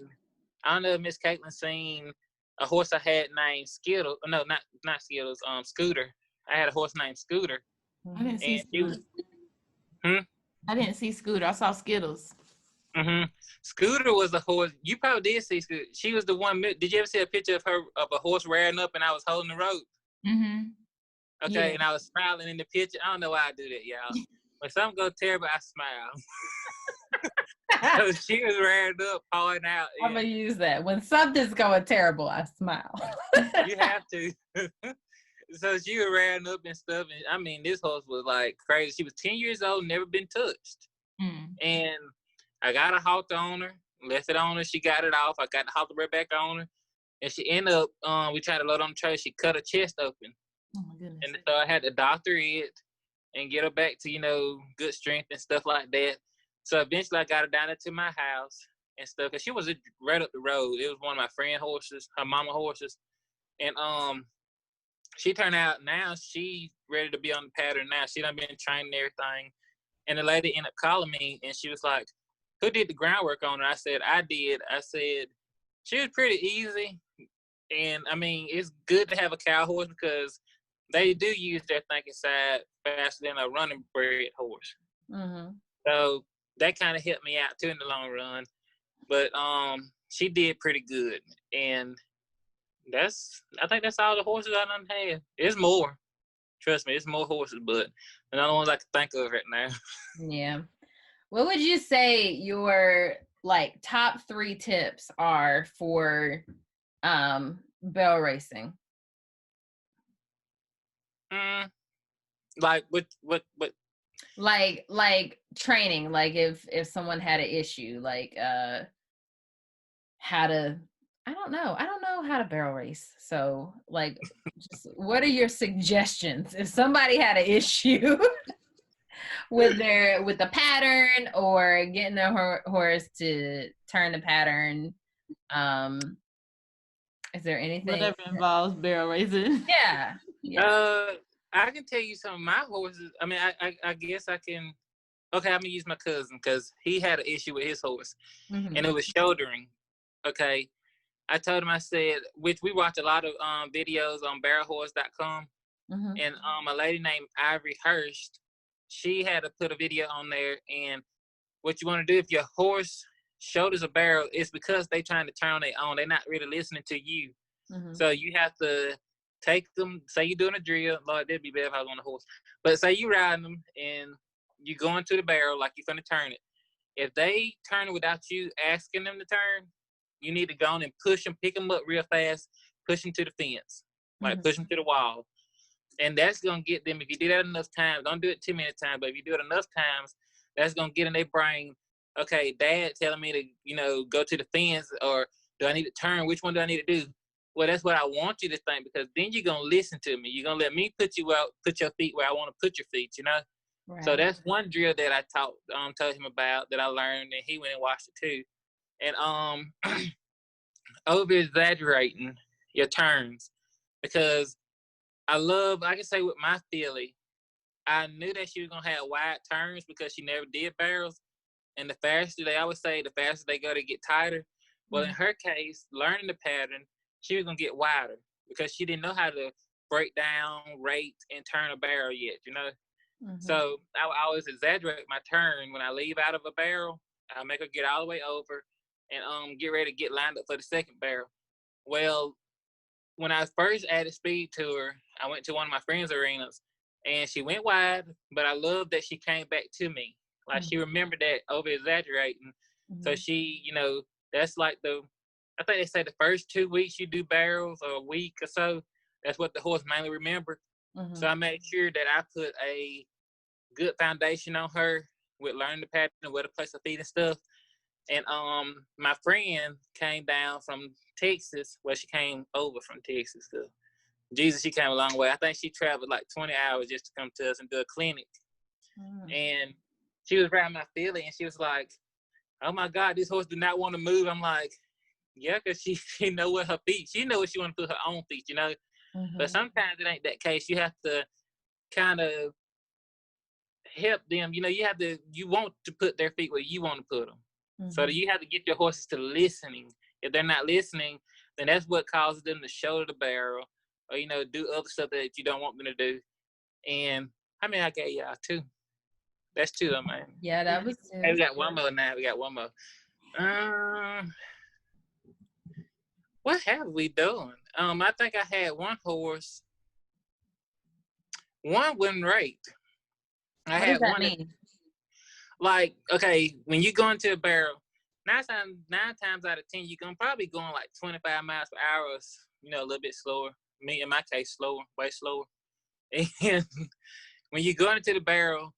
I don't know if Miss Caitlin seen a horse I had named Skittle. No, not Skittles. Scooter. I had a horse named Scooter. I didn't see Scooter. I didn't see Scooter. I saw Skittles. Scooter was a horse. You probably did see Scooter. She was the one. Did you ever see a picture of her of a horse rearing up and I was holding the rope? Okay, yeah. And I was smiling in the picture. I don't know why I do that, y'all. When something goes terrible, I smile. So she was rearing up, pawing out. I'm gonna use that. When something's going terrible, I smile. You have to. So she was rearing up and stuff. And I mean, this horse was like crazy. She was 10 years old, never been touched. And I got a halter on her, left it on her. She got it off. I got the halter right back on her. And she ended up, we tried to load on the trailer. She cut her chest open. Oh, my goodness. And so I had to doctor it and get her back to, good strength and stuff like that. So eventually I got her down into my house and stuff. Because she was right up the road. It was one of my friend horses, her mama horses. And she turned out now, she ready to be on the pattern now. She done been training and everything. And the lady ended up calling me, and she was like, who did the groundwork on her? I said, I did. I said, she was pretty easy. And, I mean, it's good to have a cow horse because they do use their thinking side faster than a running bred horse. So that kind of helped me out, too, in the long run. But she did pretty good. And I think that's all the horses I done had. It's more. Trust me, it's more horses, but the only ones I can think of right now. Yeah. What would you say your top 3 tips are for barrel racing? Like what? Like training. Like if someone had an issue, how to. I don't know how to barrel race. So just what are your suggestions if somebody had an issue with the pattern or getting their horse to turn the pattern? Is there anything? Whatever involves barrel racing. Yeah. I can tell you some of my horses. I mean, I guess I can. Okay, I'm gonna use my cousin because he had an issue with his horse, and it was shouldering. Okay. I told him, I said, which we watch a lot of videos on barrelhorse.com, and a lady named Ivory Hurst, she had to put a video on there, and what you want to do if your horse shoulders a barrel, it's because they trying to turn on their own. They're not really listening to you. So you have to take them, say you're doing a drill. Lord, that'd be better if I was on a horse. But say you riding them and you go into the barrel like you're finna turn it. If they turn it without you asking them to turn, you need to go on and push them, pick them up real fast, push them to the fence, like push them to the wall. And that's going to get them, if you do that enough times, don't do it too many times, but if you do it enough times, that's going to get in their brain, okay, Dad telling me to, you know, go to the fence, or do I need to turn? Which one do I need to do? Well, that's what I want you to think, because then you're going to listen to me. You're going to let me put you out, put your feet where I want to put your feet, you know? Right. So that's one drill that I told him about, that I learned, and he went and watched it too. And over exaggerating your turns, because I can say with my filly, I knew that she was gonna have wide turns because she never did barrels, and the faster they go, to get tighter. Well, in her case, learning the pattern, she was gonna get wider because she didn't know how to break down, rate, and turn a barrel yet, you know. So I always exaggerate my turn when I leave out of a barrel. I make her get all the way over and get ready to get lined up for the second barrel. Well, when I first added speed to her, I went to one of my friends' arenas, and she went wide, but I love that she came back to me. Like, she remembered that over-exaggerating. So she, you know, that's like I think they say the first 2 weeks you do barrels, or a week or so, that's what the horse mainly remember. So I made sure that I put a good foundation on her with learning the pattern and where to place her feet and stuff. And my friend came down from Texas. Well, she came over from Texas. Jesus, she came a long way. I think she traveled like 20 hours just to come to us and do a clinic. And she was riding my filly, and she was like, "Oh my God, this horse do not want to move." I'm like, "Yeah, because she know what her feet. She know what she want to put her own feet, you know." But sometimes it ain't that case. You have to kind of help them. You know, you want to put their feet where you want to put them. So you have to get your horses to listening. If they're not listening, then that's what causes them to shoulder the barrel, or, you know, do other stuff that you don't want them to do. And I mean, I gave y'all two. That's two of mine. Yeah, that was two. Hey, we got one more now. What have we done? I think I had one horse. One wouldn't rate. What does that mean? Like, okay, when you go into a barrel, nine times out of 10, you're gonna probably going like 25 miles per hour, or, you know, a little bit slower. Me, in my case, slower, way slower. And when you go into the barrel,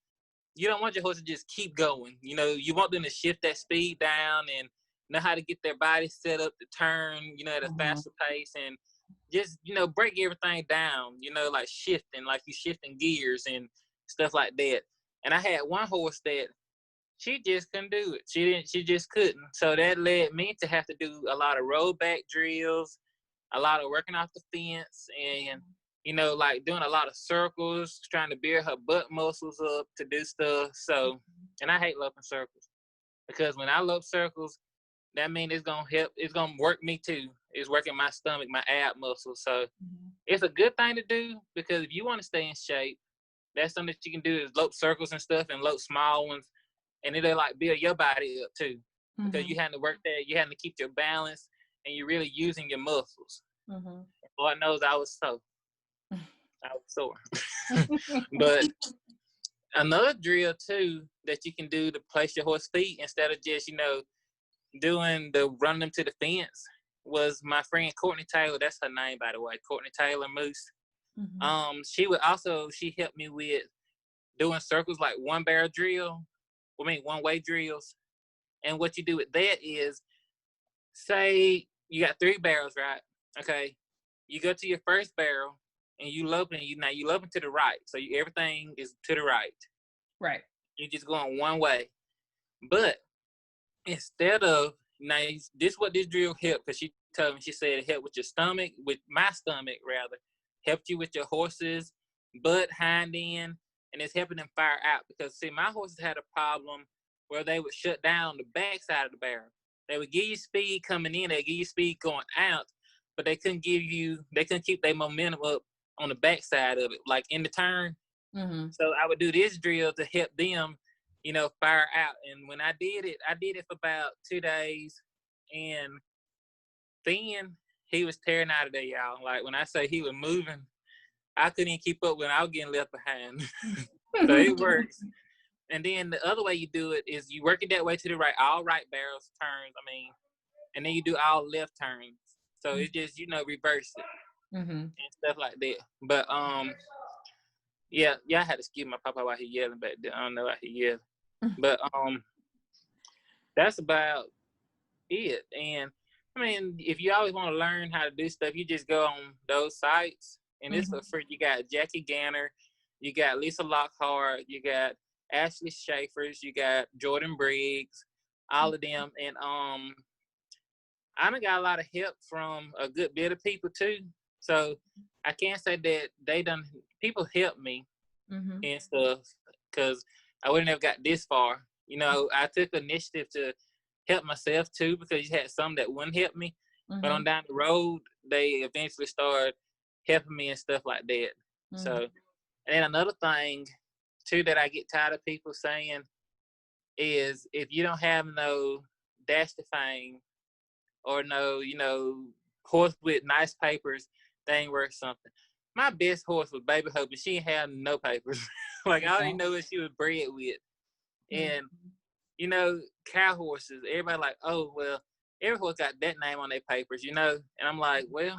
you don't want your horse to just keep going. You know, you want them to shift that speed down and know how to get their body set up to turn, you know, at a faster pace, and just, you know, break everything down, you know, like shifting, like you shifting gears and stuff like that. And I had one horse that she just couldn't do it. She just couldn't. So that led me to have to do a lot of rollback drills, a lot of working off the fence, and, you know, like doing a lot of circles, trying to build her butt muscles up to do stuff. So, and I hate loping circles, because when I lope circles, that means it's going to help. It's going to work me too. It's working my stomach, my ab muscles. So it's a good thing to do, because if you want to stay in shape, that's something that you can do, is lope circles and stuff, and lope small ones. And it'll like build your body up too, because you had to work there. You had to keep your balance, and you're really using your muscles. Lord knows I was sore. But another drill too that you can do to place your horse feet, instead of just, you know, doing the running them to the fence, was my friend Courtney Taylor. That's her name, by the way, Courtney Taylor Moose. She helped me with doing circles, like one way drills. And what you do with that is, say you got 3 barrels, right? Okay. You go to your first barrel and you loping, you loping to the right. So everything is to the right. Right. You're just going one way. But instead of, now this what this drill helped, because she told me, she said it helped with your stomach, with my stomach rather, helped you with your horses, butt, hind end, and it's helping them fire out. Because see, my horses had a problem where they would shut down the back side of the barrel. They would give you speed coming in, they'd give you speed going out, but they couldn't keep their momentum up on the back side of it, like in the turn. So I would do this drill to help them fire out. And when I did it for about 2 days. And then he was tearing out of there, y'all. Like when I say he was moving, I couldn't even keep up when I was getting left behind. So it works. And then the other way you do it is you work it that way to the right, all right barrels turns, and then you do all left turns. So it's just, reverse it and stuff like that. But, yeah, I had to excuse my papa while he yelling back there. I don't know why he yelling. But, that's about it. And, if you always want to learn how to do stuff, you just go on those sites. And it's for free. You got Jackie Ganner, you got Lisa Lockhart, you got Ashley Schaefer's, you got Jordan Briggs, all of them. And I done got a lot of help from a good bit of people too. So I can't say that people help me and stuff, because I wouldn't have got this far. I took initiative to help myself too, because you had some that wouldn't help me. But on down the road, they eventually started helping me and stuff like that. So, and then another thing too that I get tired of people saying is, if you don't have no dash to fame or no, horse with nice papers, they ain't worth something. My best horse was Baby Hope, and she ain't have no papers. Like, I already know what she was bred with. And, cow horses, everybody like, oh, well, every horse got that name on their papers, And I'm like, well,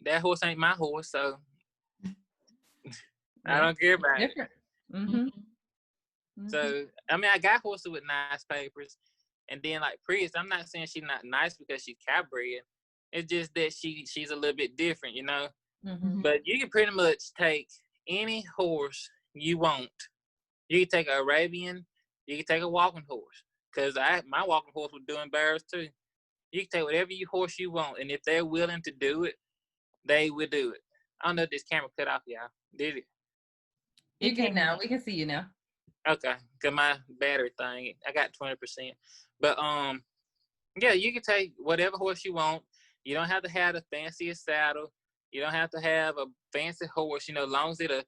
that horse ain't my horse, so I don't care about it. So, I got horses with nice papers. And then, like, Prius, I'm not saying she's not nice because she's cow bred. It's just that she's a little bit different, But you can pretty much take any horse you want. You can take an Arabian, you can take a walking horse. Because my walking horse was doing barrels too. You can take whatever horse you want. And if they're willing to do it, they will do it. I don't know if this camera cut off, y'all. Did it? You're good now. We can see you now. Okay. Because my battery thing, I got 20%. But, yeah, you can take whatever horse you want. You don't have to have the fanciest saddle. You don't have to have a fancy horse, as long as it'll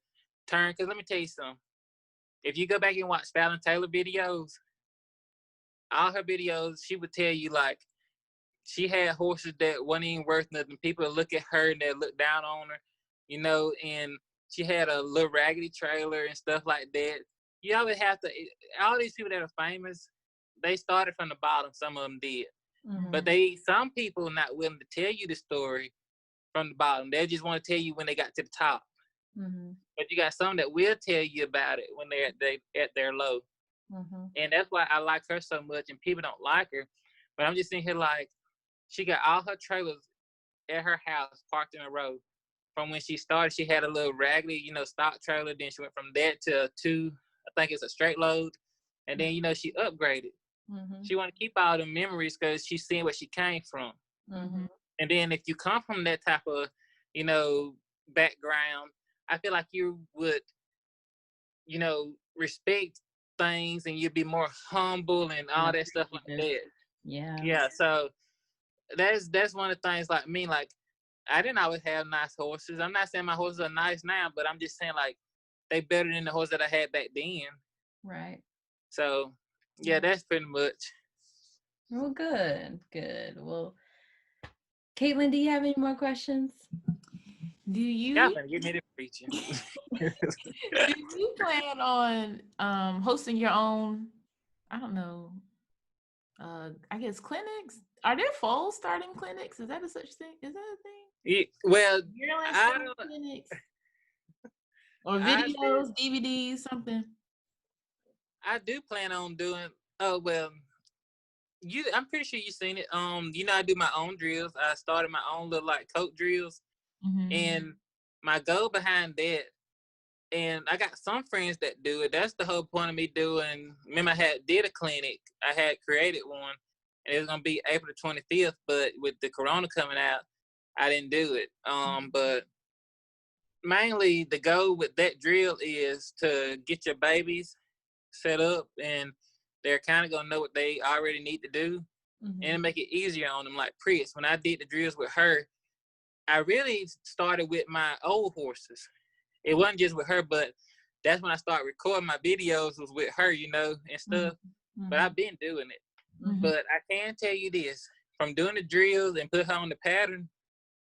turn. Because let me tell you something. If you go back and watch Fallon Taylor videos, all her videos, she would tell you, like, she had horses that wasn't even worth nothing. People would look at her and they look down on her, and she had a little raggedy trailer and stuff like that. You always have to, all these people that are famous, they started from the bottom. Some of them did. But some people are not willing to tell you the story from the bottom. They just want to tell you when they got to the top. But you got some that will tell you about it when they're at their low. And that's why I like her so much, and people don't like her. But I'm just sitting here like, she got all her trailers at her house parked in a row. From when she started, she had a little raggedy, stock trailer. Then she went from that to I think it's a straight load. And then, she upgraded. She want to keep all the memories because she's seeing where she came from. And then if you come from that type of, background, I feel like you would, respect things, and you'd be more humble and all that stuff like that. Yeah. So that's one of the things, like me, like, I didn't always have nice horses. I'm not saying my horses are nice now, but I'm just saying, like, they better than the horse that I had back then. Right. So yeah, that's pretty much. Well, good. Well, Caitlin, do you have any more questions? Do you? Y'all finna get me to preaching. Do you plan on hosting your own? I don't know. I guess clinics. Are there foals starting clinics? Is that a such thing? Is that a thing? Yeah, well, I don't. Clinics. Or videos, DVDs, something. I do plan on doing. Oh well, I'm pretty sure you've seen it. I do my own drills. I started my own little like coat drills, and my goal behind that. And I got some friends that do it. That's the whole point of me doing. Remember, I did a clinic. I had created one, and it was gonna be April 25th. But with the corona coming out, I didn't do it. But mainly the goal with that drill is to get your babies set up, and they're kind of gonna know what they already need to do, and make it easier on them. Like Prius, when I did the drills with her, I really started with my old horses. It wasn't just with her, but that's when I started recording my videos was with her, you know, and stuff. Mhm. But I've been doing it. Mhm. But I can tell you this, from doing the drills and put her on the pattern,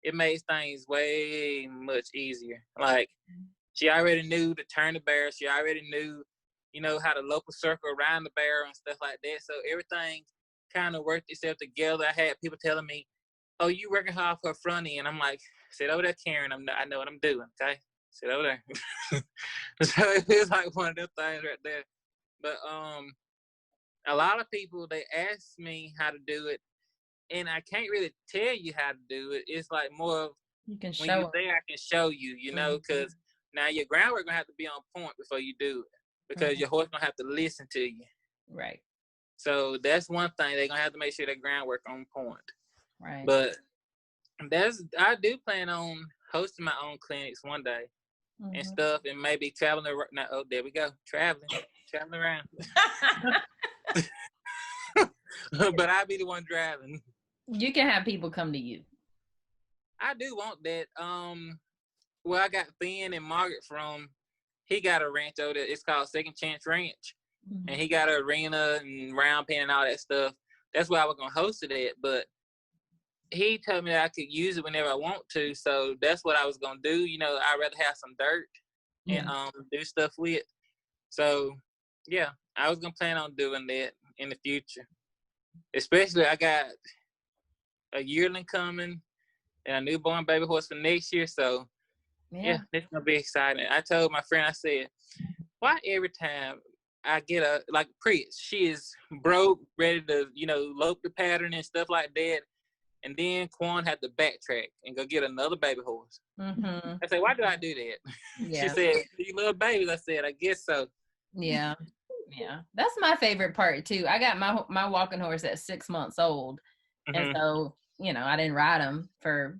it made things way much easier. Like, she already knew to turn the barrel. She already knew, you know, how to local circle around the barrel and stuff like that. So everything kind of worked itself together. I had people telling me, "Oh, you working her off her front end." I'm like, "Sit over there, Karen. I know what I'm doing. Okay, sit over there." So it's like one of them things right there. But a lot of people, they ask me how to do it, and I can't really tell you how to do it. It's like more of, You can when show you're there, I can show you, you know, because now your groundwork gonna have to be on point before you do it, because your horse gonna have to listen to you. Right. So that's one thing. They're gonna have to make sure their groundwork on point. Right. But I do plan on hosting my own clinics one day and stuff, and maybe traveling around. Now, oh, there we go, traveling around. But I'll be the one driving. You can have people come to you. I do want that. Well, I got Finn and Margaret from. He got a ranch over there. It's called Second Chance Ranch, and he got an arena and round pen and all that stuff. That's where I was gonna host it at, but he told me that I could use it whenever I want to. So that's what I was gonna do. You know, I'd rather have some dirt and do stuff with. So yeah, I was gonna plan on doing that in the future. Especially, I got a yearling coming and a newborn baby horse for next year. So yeah, it's gonna be exciting. I told my friend, I said, why every time I get a, like, Prius, she is broke, ready to, you know, lope the pattern and stuff like that, and then Quan had to backtrack and go get another baby horse. I said, why do I do that? She said, you love babies. I said, I guess so. Yeah. That's my favorite part too. I got my walking horse at 6 months old, and so, you know, I didn't ride him for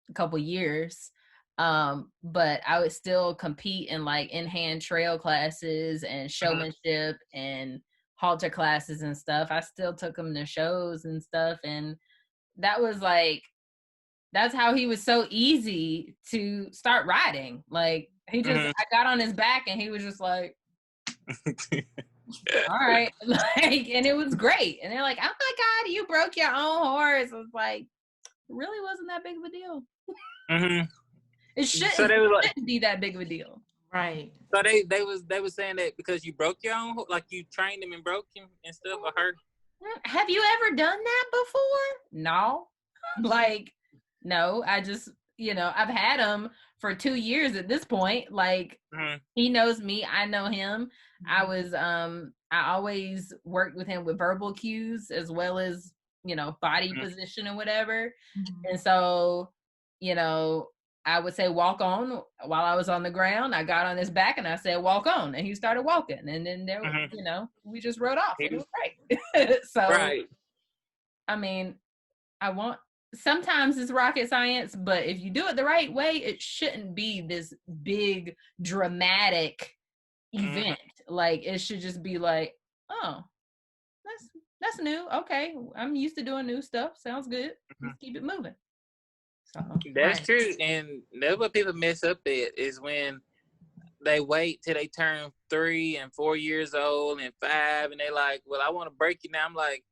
a couple years, but I would still compete in like in-hand trail classes and showmanship and halter classes and stuff. I still took him to shows and stuff, and that was like, that's how he was so easy to start riding. Like, he just, I got on his back and he was just like, all right. Like, and it was great. And they're like, oh my God, you broke your own horse. I was like, it really wasn't that big of a deal. It shouldn't be that big of a deal. Right. So they was saying that because you broke your own, like you trained him and broke him and stuff, or her. Have you ever done that before? No. Like, no, I just, you know, I've had him for 2 years at this point. Like, he knows me, I know him. I always worked with him with verbal cues as well as, you know, body position or whatever. And so, you know, I would say walk on while I was on the ground. I got on his back and I said walk on, and he started walking, and then there, you know, we just rode off. It was great. So, I mean, sometimes it's rocket science, but if you do it the right way, it shouldn't be this big dramatic event. Like, it should just be like, oh, that's new. Okay, I'm used to doing new stuff. Sounds good. Let's keep it moving. So that's true, and that's what people mess up at, is when they wait till they turn 3 and 4 years old and 5, and they like, well, I want to break you now. I'm like,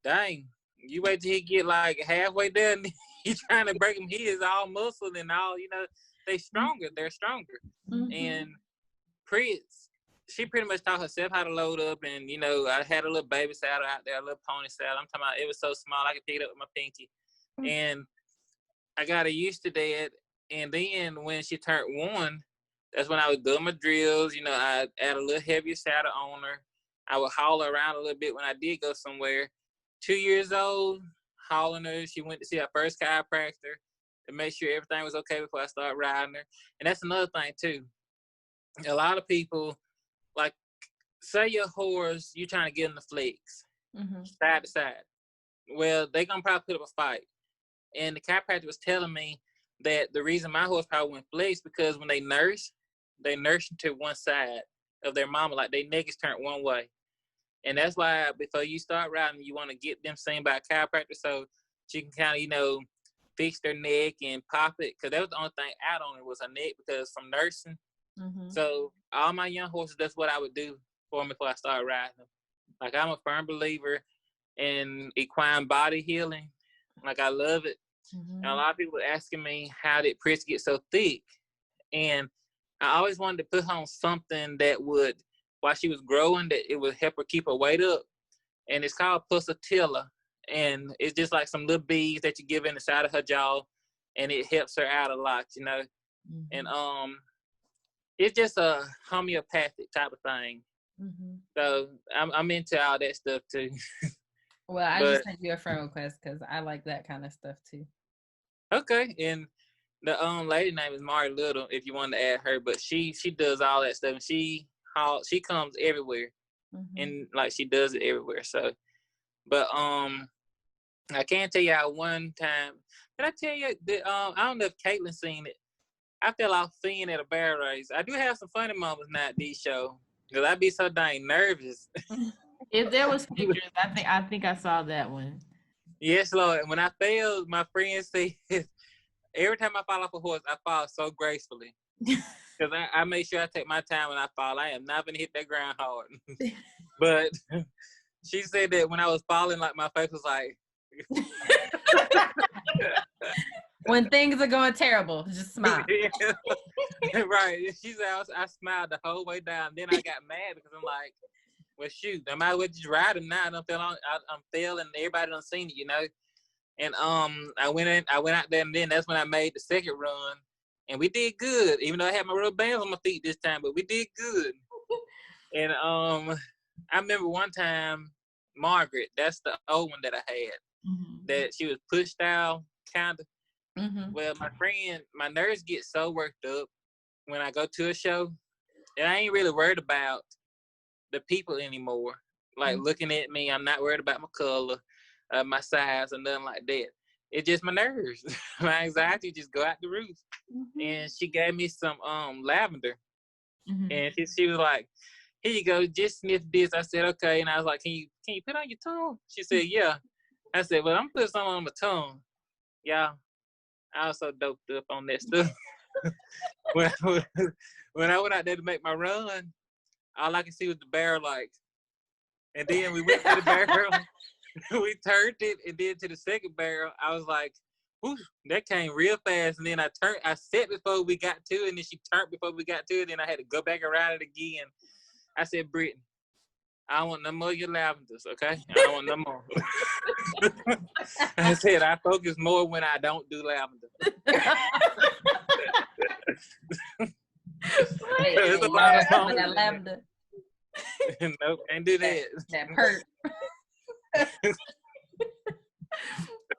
dang, you wait till he get like halfway there, and you trying to break him. He is all muscle and all, you know, they're stronger. And Pritz, she pretty much taught herself how to load up, and, you know, I had a little baby saddle out there, a little pony saddle. I'm talking about, it was so small I could pick it up with my pinky. And I got her used to that. And then when she turned 1, that's when I was doing my drills. You know, I add a little heavier saddle on her. I would haul her around a little bit when I did go somewhere. 2 years old, hauling her. She went to see her first chiropractor to make sure everything was okay before I started riding her. And that's another thing too. A lot of people, like, say your horse, you're trying to get them to flex, side to side. Well, they're going to probably put up a fight. And the chiropractor was telling me that the reason my horse probably went flex, because when they nurse to one side of their mama, like their neck is turned one way. And that's why before you start riding, you want to get them seen by a chiropractor so she can kind of, you know, fix their neck and pop it. Because that was the only thing out on it was her neck, because from nursing. So all my young horses, that's what I would do for them before I start riding them. Like, I'm a firm believer in equine body healing. Like, I love it. And a lot of people are asking me, how did Pris get so thick? And I always wanted to put her on something that would, while she was growing, that it would help her keep her weight up. And it's called pulsatilla. And it's just like some little beads that you give in the side of her jaw, and it helps her out a lot, you know. And it's just a homeopathic type of thing. So I'm into all that stuff too. Well, I just sent you a friend request because I like that kind of stuff too. Okay. And the lady name is Mari Little, if you want to add her, but she does all that stuff. And she comes everywhere, and like she does it everywhere. So, but I can tell you how one time. Did I tell you that I don't know if Caitlin seen it. I fell off seeing at a bear race. I do have some funny moments now at these shows because I be so dang nervous. If there was pictures, I think I saw that one. Yes, Lord. When I fell, my friends say every time I fall off a horse, I fall so gracefully. Because I make sure I take my time when I fall. I am not going to hit that ground hard. But she said that when I was falling, like my face was like. When things are going terrible, just smile. Right. She said I smiled the whole way down. Then I got mad because I'm like, well, shoot, I might as well just ride him now. I'm failing. Everybody done seen it, you know. And I went out there, and then that's when I made the second run, and we did good. Even though I had my rubber bands on my feet this time, but we did good. And I remember one time, Margaret, that's the old one that I had, that she was pushed out, kind of. Well, my nerves get so worked up when I go to a show, and I ain't really worried about the people anymore. Like looking at me, I'm not worried about my color, my size, or nothing like that. It's just my nerves. My anxiety just go out the roof. And she gave me some lavender, and she was like, "Here you go, just sniff this." I said, "Okay," and I was like, "Can you put it on your tongue?" She said, "Yeah." I said, "Well, I'm putting something on my tongue." Yeah. I was so doped up on that stuff. when I went out there to make my run, all I could see was the barrel, like. And then we went to the barrel, we turned it, and then to the second barrel, I was like, whew, that came real fast. And then I set before we got to it, and then she turned before we got to it, and then I had to go back around it again. I said, Brittany, I don't want no more of your lavenders, okay? I don't want no more. I said, I focus more when I don't do lavender. There's a lot of songs that lavender. Nope, can't do that. That hurt.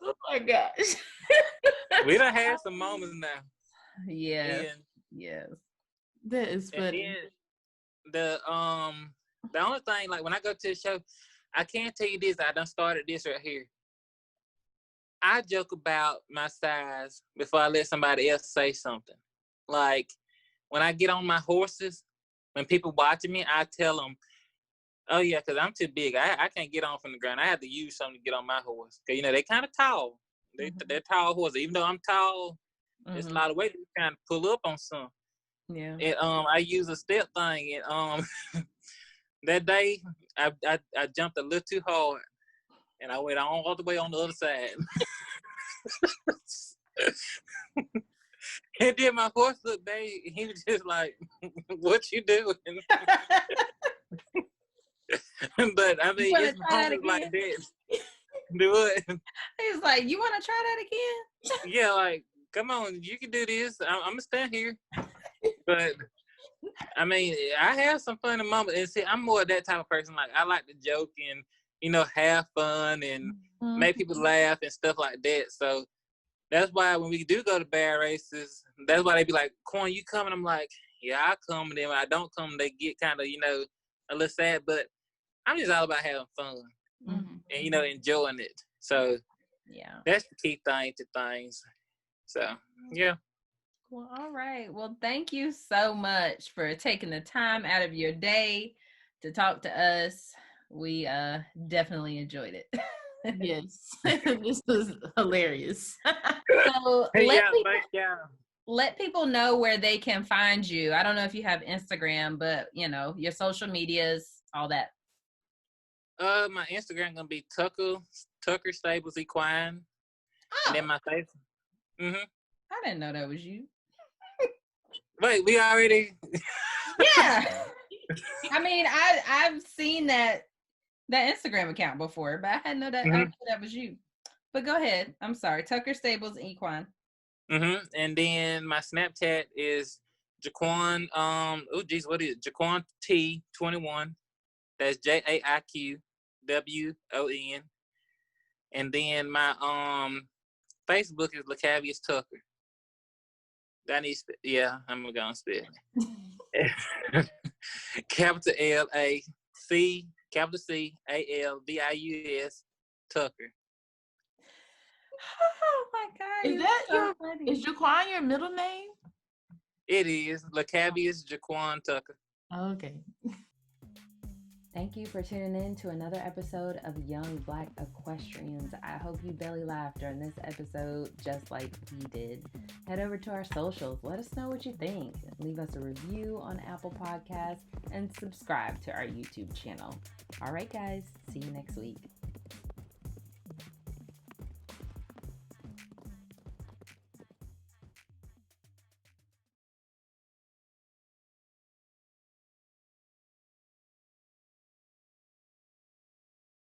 Oh my gosh. We done had some moments now. Yes. Yes. That is funny. The only thing, like when I go to a show, I can't tell you this, I done started this right here. I joke about my size before I let somebody else say something. Like when I get on my horses, when people watching me, I tell them, oh yeah, because I'm too big. I can't get on from the ground. I have to use something to get on my horse. Because, you know, they kind of tall. They're tall horses. Even though I'm tall, there's a lot of weight to kind of pull up on some. Yeah. And I use a step thing. And that day, I jumped a little too hard. And I went all the way on the other side. And then my horse looked back, he was just like, what you doing? But I mean, it's moments like that. Do it. He's like, you want to try that again? Yeah, like, come on, you can do this. I'm going to stand here. But, I mean, I have some funny moments. And see, I'm more that type of person. Like, I like to joke and, you know, have fun and make people laugh and stuff like that. So, that's why when we do go to bear races, that's why they be like, Corn, you coming? I'm like, yeah, I come. And then when I don't come, they get kind of, you know, a little sad. But I'm just all about having fun and, you know, enjoying it. So, yeah, that's the key thing to things. So, yeah. Well, all right. Well, thank you so much for taking the time out of your day to talk to us. We definitely enjoyed it. Yes. This was hilarious. So yeah, thank y'all. let people know where they can find you. I don't know if you have Instagram, but your social medias, all that. My Instagram gonna be Tucker Stables Equine. Oh, And then my face. I didn't know that was you. Wait, we already. Yeah. I mean, I've seen that Instagram account before, but I hadn't know that. I didn't know that was you. But go ahead. I'm sorry. Tucker Stables Equine. And then my Snapchat is Jaquan. What is it? Jaquan T21. That's JAIQWON. And then my Facebook is LaCalvius Tucker. I'm gonna spell it. Capital LAC, capital CALVIUS Tucker. Oh my God! Is Jaquan your middle name? It is LaCalvius Jaquan Tucker. Okay. Thank you for tuning in to another episode of Young Black Equestrians. I hope you belly laughed during this episode just like we did. Head over to our socials. Let us know what you think. Leave us a review on Apple Podcasts and subscribe to our YouTube channel. All right, guys. See you next week.